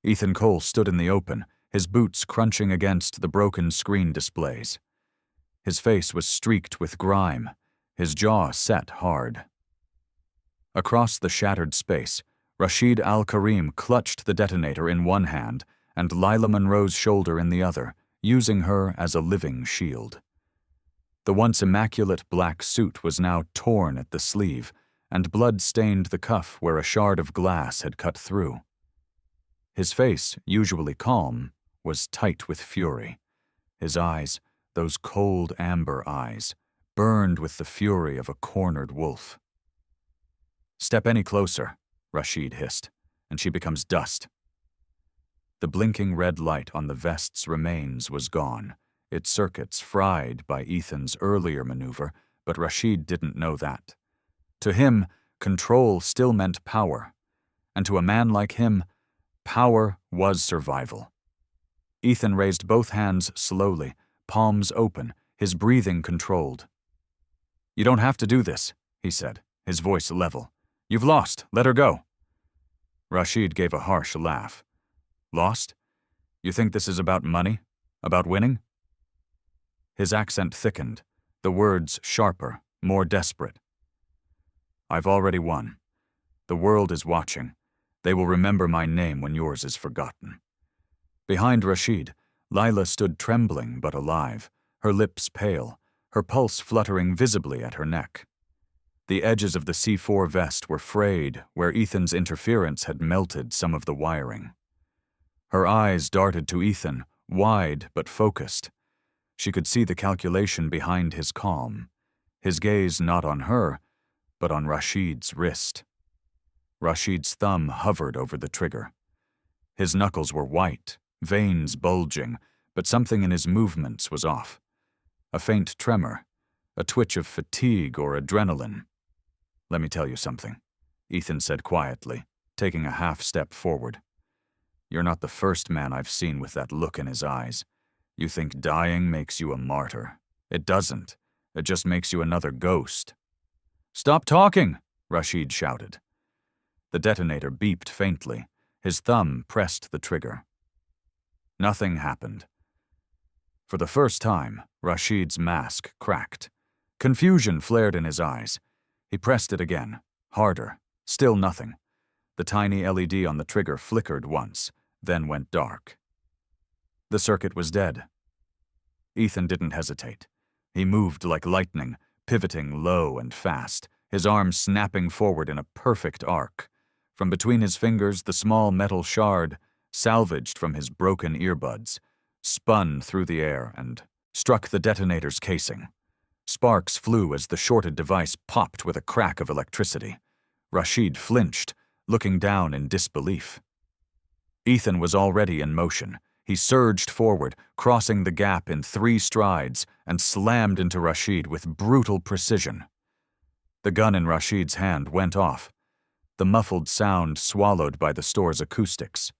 Ethan Cole stood in the open, his boots crunching against the broken screen displays. His face was streaked with grime, his jaw set hard. Across the shattered space, Rashid Al-Karim clutched the detonator in one hand and Lila Monroe's shoulder in the other, using her as a living shield. The once immaculate black suit was now torn at the sleeve, and blood stained the cuff where a shard of glass had cut through. His face, usually calm, was tight with fury. His eyes, those cold amber eyes, burned with the fury of a cornered wolf. "Step any closer," Rashid hissed, "and she becomes dust." The blinking red light on the vest's remains was gone, its circuits fried by Ethan's earlier maneuver, but Rashid didn't know that. To him, control still meant power, and to a man like him, power was survival. Ethan raised both hands slowly, palms open, his breathing controlled. "You don't have to do this," he said, his voice level. "You've lost. Let her go." Rashid gave a harsh laugh. "Lost? You think this is about money? About winning?" His accent thickened, the words sharper, more desperate. "I've already won. The world is watching. They will remember my name when yours is forgotten." Behind Rashid, Lila stood trembling but alive, her lips pale, her pulse fluttering visibly at her neck. The edges of the C4 vest were frayed where Ethan's interference had melted some of the wiring. Her eyes darted to Ethan, wide but focused. She could see the calculation behind his calm, his gaze not on her, but on Rashid's wrist. Rashid's thumb hovered over the trigger. His knuckles were white, veins bulging, but something in his movements was off. A faint tremor, a twitch of fatigue or adrenaline. "Let me tell you something," Ethan said quietly, taking a half step forward. "You're not the first man I've seen with that look in his eyes. You think dying makes you a martyr. It doesn't. It just makes you another ghost." "Stop talking!" Rashid shouted. The detonator beeped faintly. His thumb pressed the trigger. Nothing happened. For the first time, Rashid's mask cracked. Confusion flared in his eyes. He pressed it again, harder, still nothing. The tiny LED on the trigger flickered once, then went dark. The circuit was dead. Ethan didn't hesitate. He moved like lightning, pivoting low and fast, his arms snapping forward in a perfect arc. From between his fingers, the small metal shard, salvaged from his broken earbuds, spun through the air and struck the detonator's casing. Sparks flew as the shorted device popped with a crack of electricity. Rashid flinched, looking down in disbelief. Ethan was already in motion. He surged forward, crossing the gap in 3 strides, and slammed into Rashid with brutal precision. The gun in Rashid's hand went off, the muffled sound swallowed by the store's acoustics.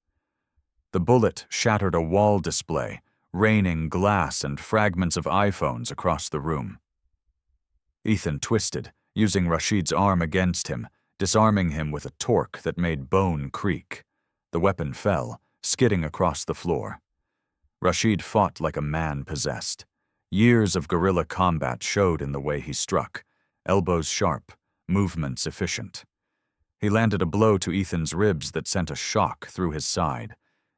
The bullet shattered a wall display, raining glass and fragments of iPhones across the room. Ethan twisted, using Rashid's arm against him, disarming him with a torque that made bone creak. The weapon fell, skidding across the floor. Rashid fought like a man possessed. Years of guerrilla combat showed in the way he struck, elbows sharp, movements efficient. He landed a blow to Ethan's ribs that sent a shock through his side.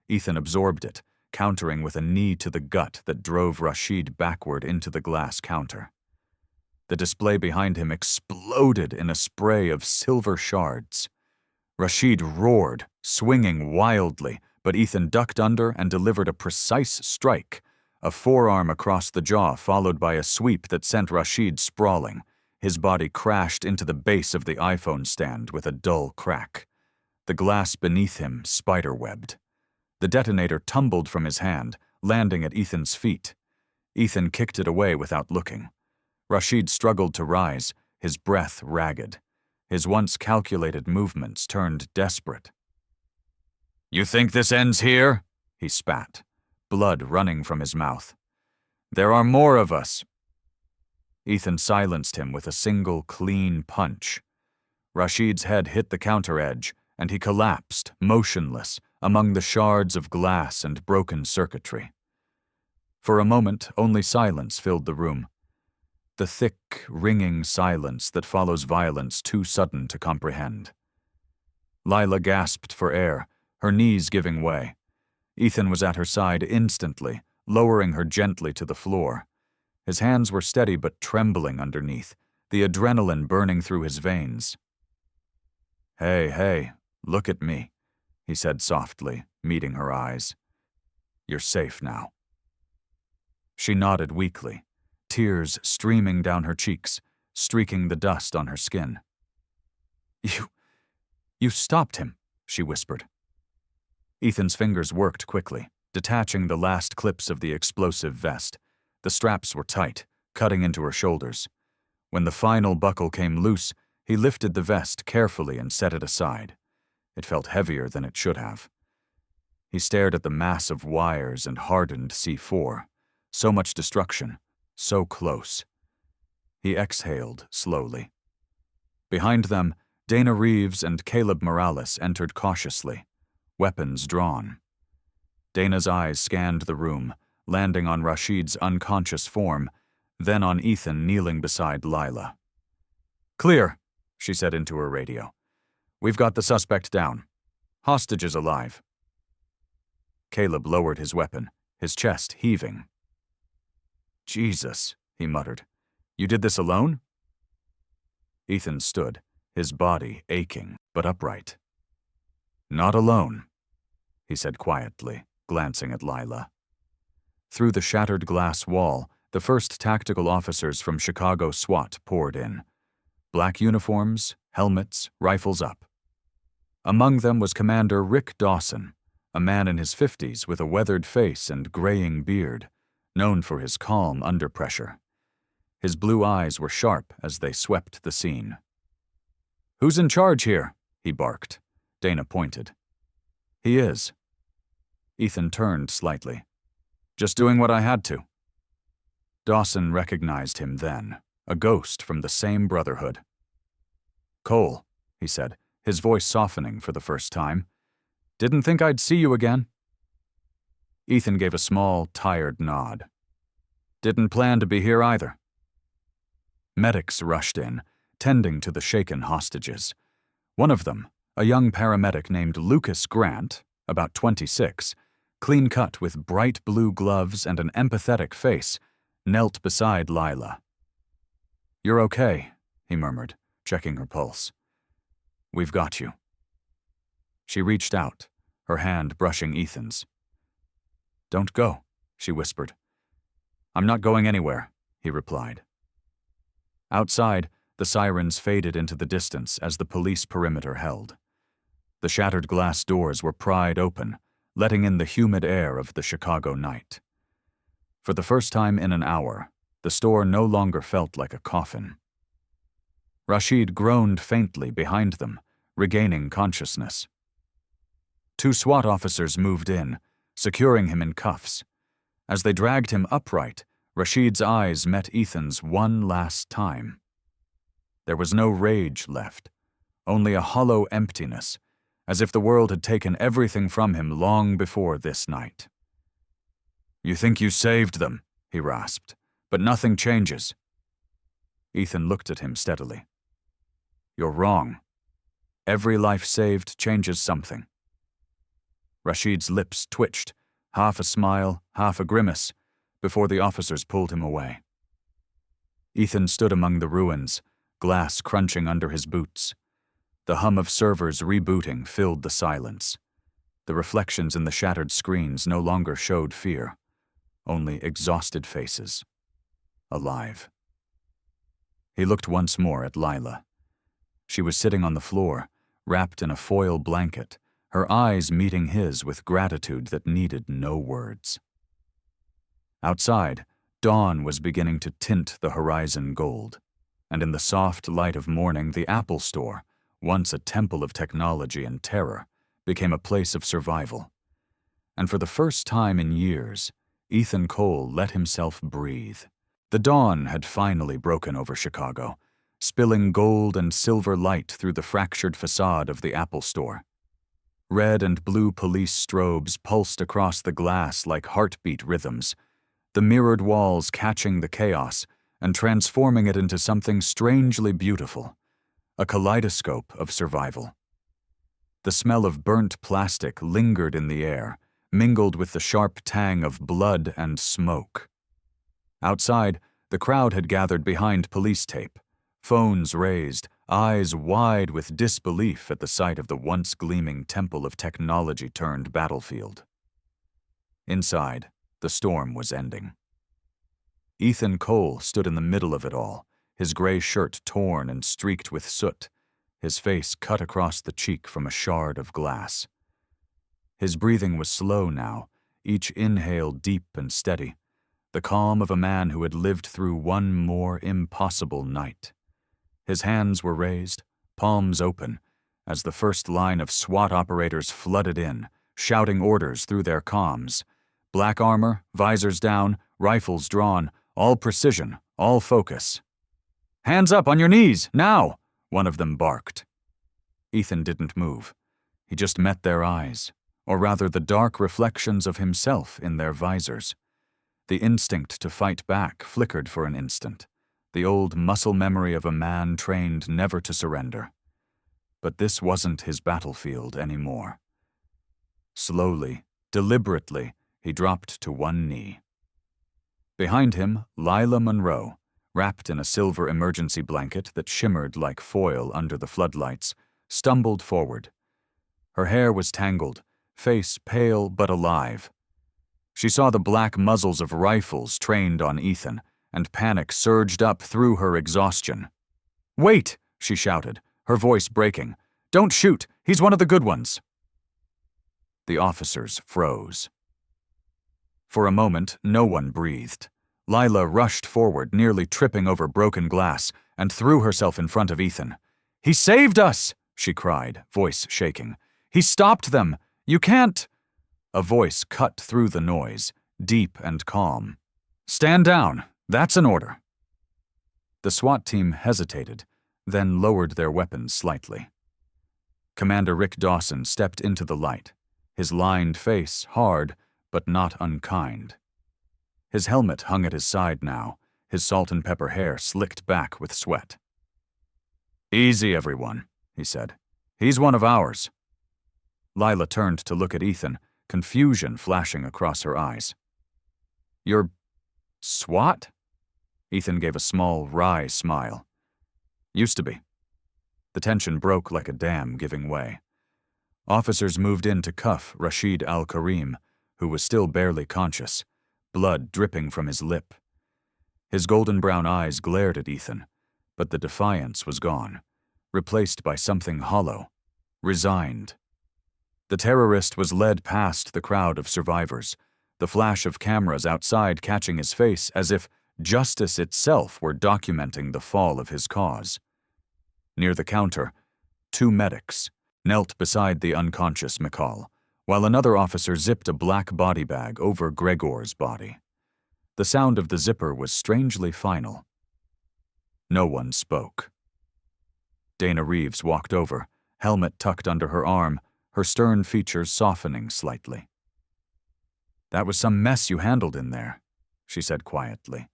Ethan absorbed it, countering with a knee to the gut that drove Rashid backward into the glass counter. The display behind him exploded in a spray of silver shards. Rashid roared, swinging wildly, but Ethan ducked under and delivered a precise strike, a forearm across the jaw followed by a sweep that sent Rashid sprawling. His body crashed into the base of the iPhone stand with a dull crack. The glass beneath him spiderwebbed. The detonator tumbled from his hand, landing at Ethan's feet. Ethan kicked it away without looking. Rashid struggled to rise, his breath ragged. His once calculated movements turned desperate. "You think this ends here?" he spat, blood running from his mouth. "There are more of us." Ethan silenced him with a single clean punch. Rashid's head hit the counter edge, and he collapsed, motionless, among the shards of glass and broken circuitry. For a moment, only silence filled the room. The thick, ringing silence that follows violence too sudden to comprehend. Lila gasped for air, her knees giving way. Ethan was at her side instantly, lowering her gently to the floor. His hands were steady but trembling underneath, the adrenaline burning through his veins. Hey, look at me," he said softly, meeting her eyes. "You're safe now." She nodded weakly, tears streaming down her cheeks, streaking the dust on her skin. You stopped him," she whispered. Ethan's fingers worked quickly, detaching the last clips of the explosive vest. The straps were tight, cutting into her shoulders. When the final buckle came loose, he lifted the vest carefully and set it aside. It felt heavier than it should have. He stared at the mass of wires and hardened C4. So much destruction, so close. He exhaled slowly. Behind them, Dana Reeves and Caleb Morales entered cautiously, weapons drawn. Dana's eyes scanned the room, landing on Rashid's unconscious form, then on Ethan kneeling beside Lila. "Clear," she said into her radio. "We've got the suspect down. Hostage is alive." Caleb lowered his weapon, his chest heaving. "Jesus," he muttered. "You did this alone?" Ethan stood, his body aching, but upright. "Not alone," he said quietly, glancing at Lila. Through the shattered glass wall, the first tactical officers from Chicago SWAT poured in. Black uniforms, helmets, rifles up. Among them was Commander Rick Dawson, a man in his 50s with a weathered face and graying beard, known for his calm under pressure. His blue eyes were sharp as they swept the scene. "Who's in charge here?" he barked. Dana pointed. "He is." Ethan turned slightly. "Just doing what I had to." Dawson recognized him then, a ghost from the same brotherhood. "Cole," he said, his voice softening for the first time. "Didn't think I'd see you again." Ethan gave a small, tired nod. "Didn't plan to be here either." Medics rushed in, tending to the shaken hostages. One of them, a young paramedic named Lucas Grant, about 26, clean-cut with bright blue gloves and an empathetic face, knelt beside Lila. "You're okay," he murmured, checking her pulse. "We've got you." She reached out, her hand brushing Ethan's. "Don't go," she whispered. "I'm not going anywhere," he replied. Outside, the sirens faded into the distance as the police perimeter held. The shattered glass doors were pried open, letting in the humid air of the Chicago night. For the first time in an hour, the store no longer felt like a coffin. Rashid groaned faintly behind them, regaining consciousness. Two SWAT officers moved in, securing him in cuffs. As they dragged him upright, Rashid's eyes met Ethan's one last time. There was no rage left, only a hollow emptiness, as if the world had taken everything from him long before this night. "You think you saved them?" he rasped, but nothing changes. Ethan looked at him steadily. You're wrong. Every life saved changes something. Rashid's lips twitched, half a smile, half a grimace, before the officers pulled him away. Ethan stood among the ruins, glass crunching under his boots. The hum of servers rebooting filled the silence. The reflections in the shattered screens no longer showed fear, only exhausted faces. Alive. He looked once more at Lila. She was sitting on the floor, wrapped in a foil blanket, her eyes meeting his with gratitude that needed no words. Outside, dawn was beginning to tint the horizon gold, and in the soft light of morning, the Apple Store, once a temple of technology and terror, became a place of survival. And for the first time in years, Ethan Cole let himself breathe. The dawn had finally broken over Chicago, spilling gold and silver light through the fractured facade of the Apple Store. Red and blue police strobes pulsed across the glass like heartbeat rhythms, the mirrored walls catching the chaos and transforming it into something strangely beautiful, a kaleidoscope of survival. The smell of burnt plastic lingered in the air, mingled with the sharp tang of blood and smoke. Outside, the crowd had gathered behind police tape, phones raised, eyes wide with disbelief at the sight of the once gleaming temple of technology turned battlefield. Inside, the storm was ending. Ethan Cole stood in the middle of it all, his gray shirt torn and streaked with soot, his face cut across the cheek from a shard of glass. His breathing was slow now, each inhale deep and steady, the calm of a man who had lived through one more impossible night. His hands were raised, palms open, as the first line of SWAT operators flooded in, shouting orders through their comms. Black armor, visors down, rifles drawn, all precision, all focus. "Hands up on your knees, now!" one of them barked. Ethan didn't move. He just met their eyes, or rather the dark reflections of himself in their visors. The instinct to fight back flickered for an instant, the old muscle memory of a man trained never to surrender. But this wasn't his battlefield anymore. Slowly, deliberately, he dropped to one knee. Behind him, Lila Monroe, wrapped in a silver emergency blanket that shimmered like foil under the floodlights, stumbled forward. Her hair was tangled, face pale but alive. She saw the black muzzles of rifles trained on Ethan, and panic surged up through her exhaustion. "Wait!" she shouted, her voice breaking. "Don't shoot! He's one of the good ones!" The officers froze. For a moment, no one breathed. Lila rushed forward, nearly tripping over broken glass, and threw herself in front of Ethan. "He saved us!" she cried, voice shaking. "He stopped them! You can't—" A voice cut through the noise, deep and calm. "Stand down! That's an order!" The SWAT team hesitated, then lowered their weapons slightly. Commander Rick Dawson stepped into the light, his lined face hard but not unkind. His helmet hung at his side now, his salt and pepper hair slicked back with sweat. "Easy, everyone," he said. "He's one of ours." Lila turned to look at Ethan, confusion flashing across her eyes. "You're SWAT?" Ethan gave a small, wry smile. "Used to be." The tension broke like a dam giving way. Officers moved in to cuff Rashid Al-Karim, who was still barely conscious, blood dripping from his lip. His golden brown eyes glared at Ethan, but the defiance was gone, replaced by something hollow, resigned. The terrorist was led past the crowd of survivors, the flash of cameras outside catching his face as if justice itself were documenting the fall of his cause. Near the counter, 2 medics knelt beside the unconscious McCall, while another officer zipped a black body bag over Gregor's body. The sound of the zipper was strangely final. No one spoke. Dana Reeves walked over, helmet tucked under her arm, her stern features softening slightly. "That was some mess you handled in there," she said quietly.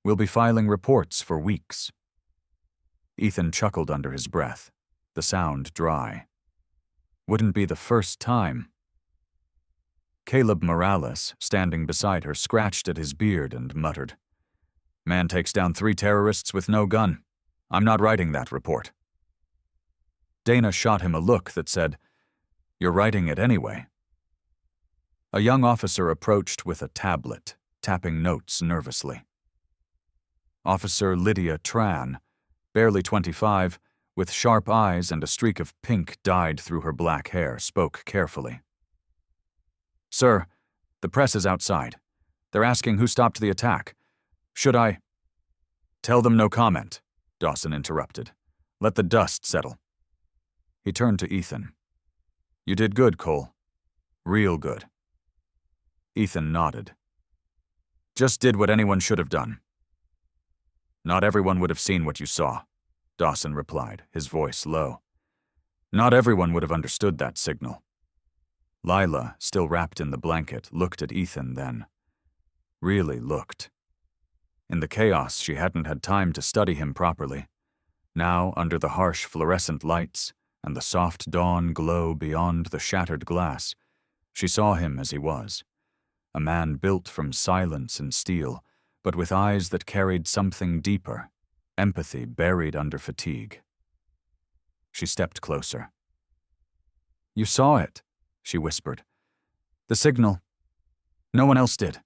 We'll be filing reports for weeks." Ethan chuckled under his breath, the sound dry. Wouldn't be the first time. Caleb Morales, standing beside her, scratched at his beard and muttered, "Man takes down 3 terrorists with no gun. I'm not writing that report." Dana shot him a look that said, "You're writing it anyway." A young officer approached with a tablet, tapping notes nervously. Officer Lydia Tran, barely 25, with sharp eyes and a streak of pink dyed through her black hair, spoke carefully. "Sir, the press is outside. They're asking who stopped the attack. Should I—" "Tell them no comment," Dawson interrupted. "Let the dust settle." He turned to Ethan. "You did good, Cole. Real good." Ethan nodded. "Just did what anyone should have done." "Not everyone would have seen what you saw," Dawson replied, his voice low. "Not everyone would have understood that signal." Lila, still wrapped in the blanket, looked at Ethan then. Really looked. In the chaos, she hadn't had time to study him properly. Now, under the harsh fluorescent lights and the soft dawn glow beyond the shattered glass, she saw him as he was. A man built from silence and steel, but with eyes that carried something deeper, empathy buried under fatigue. She stepped closer. "You saw it," she whispered. "The signal. No one else did."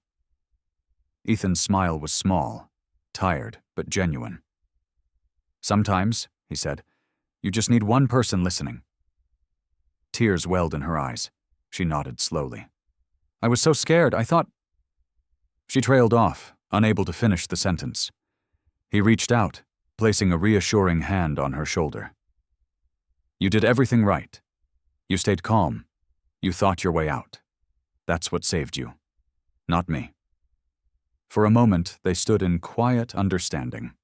Ethan's smile was small, tired, but genuine. "Sometimes," he said, "you just need one person listening." Tears welled in her eyes. She nodded slowly. "I was so scared, I thought—" She trailed off, unable to finish the sentence. He reached out, placing a reassuring hand on her shoulder. "You did everything right. You stayed calm. You thought your way out. That's what saved you. Not me." For a moment, they stood in quiet understanding.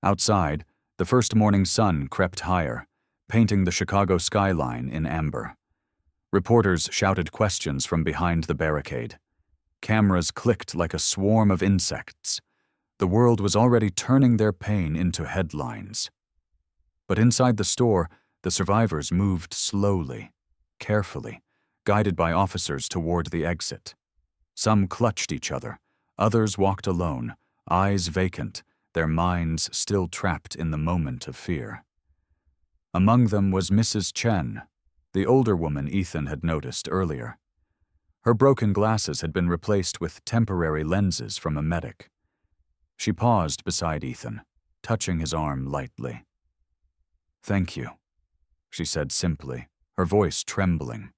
Outside, the first morning sun crept higher, painting the Chicago skyline in amber. Reporters shouted questions from behind the barricade. Cameras clicked like a swarm of insects. The world was already turning their pain into headlines. But inside the store, the survivors moved slowly, carefully, guided by officers toward the exit. Some clutched each other, others walked alone, eyes vacant, their minds still trapped in the moment of fear. Among them was Mrs. Chen, the older woman Ethan had noticed earlier. Her broken glasses had been replaced with temporary lenses from a medic. She paused beside Ethan, touching his arm lightly. "Thank you," she said simply, her voice trembling.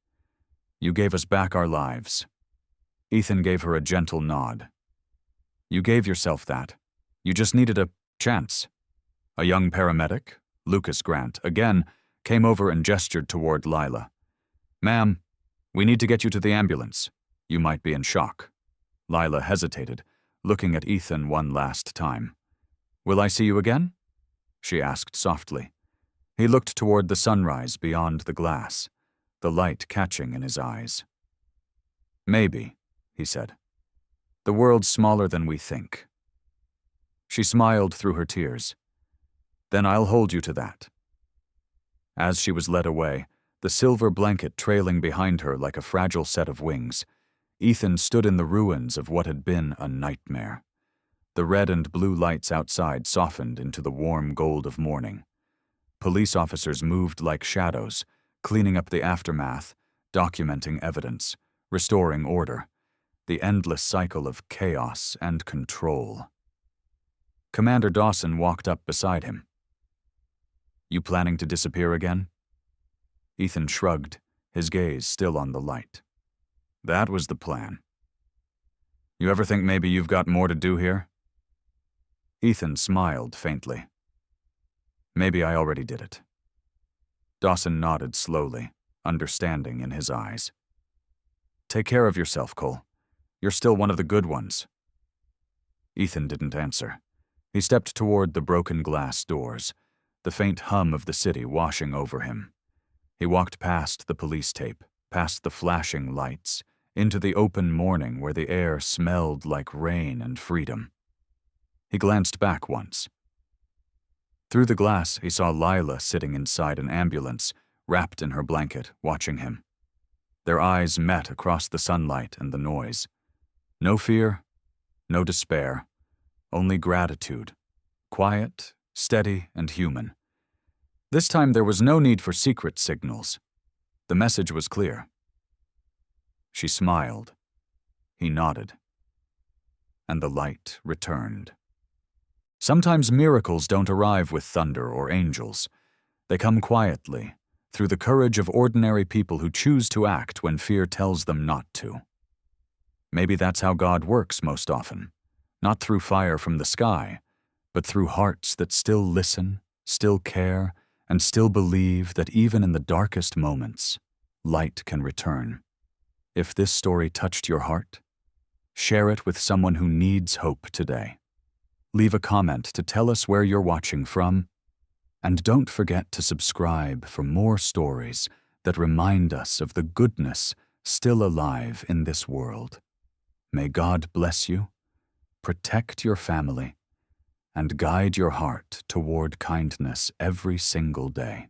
"You gave us back our lives." Ethan gave her a gentle nod. "You gave yourself that. You just needed a chance." A young paramedic, Lucas Grant, again, came over and gestured toward Lila. "Ma'am, we need to get you to the ambulance. You might be in shock." Lila hesitated, looking at Ethan one last time. "Will I see you again?" she asked softly. He looked toward the sunrise beyond the glass, the light catching in his eyes. "Maybe," he said. "The world's smaller than we think." She smiled through her tears. "Then I'll hold you to that." As she was led away, the silver blanket trailing behind her like a fragile set of wings, Ethan stood in the ruins of what had been a nightmare. The red and blue lights outside softened into the warm gold of morning. Police officers moved like shadows, cleaning up the aftermath, documenting evidence, restoring order, the endless cycle of chaos and control. Commander Dawson walked up beside him. "You planning to disappear again?" Ethan shrugged, his gaze still on the light. "That was the plan." "You ever think maybe you've got more to do here?" Ethan smiled faintly. "Maybe I already did it." Dawson nodded slowly, understanding in his eyes. "Take care of yourself, Cole. You're still one of the good ones." Ethan didn't answer. He stepped toward the broken glass doors, the faint hum of the city washing over him. He walked past the police tape, past the flashing lights, into the open morning where the air smelled like rain and freedom. He glanced back once. Through the glass, he saw Lila sitting inside an ambulance, wrapped in her blanket, watching him. Their eyes met across the sunlight and the noise. No fear, no despair, only gratitude. Quiet, steady, and human. This time there was no need for secret signals. The message was clear. She smiled. He nodded. And the light returned. Sometimes miracles don't arrive with thunder or angels. They come quietly, through the courage of ordinary people who choose to act when fear tells them not to. Maybe that's how God works most often, not through fire from the sky, but through hearts that still listen, still care, and still believe that even in the darkest moments, light can return. If this story touched your heart, share it with someone who needs hope today. Leave a comment to tell us where you're watching from, and don't forget to subscribe for more stories that remind us of the goodness still alive in this world. May God bless you, protect your family, and guide your heart toward kindness every single day.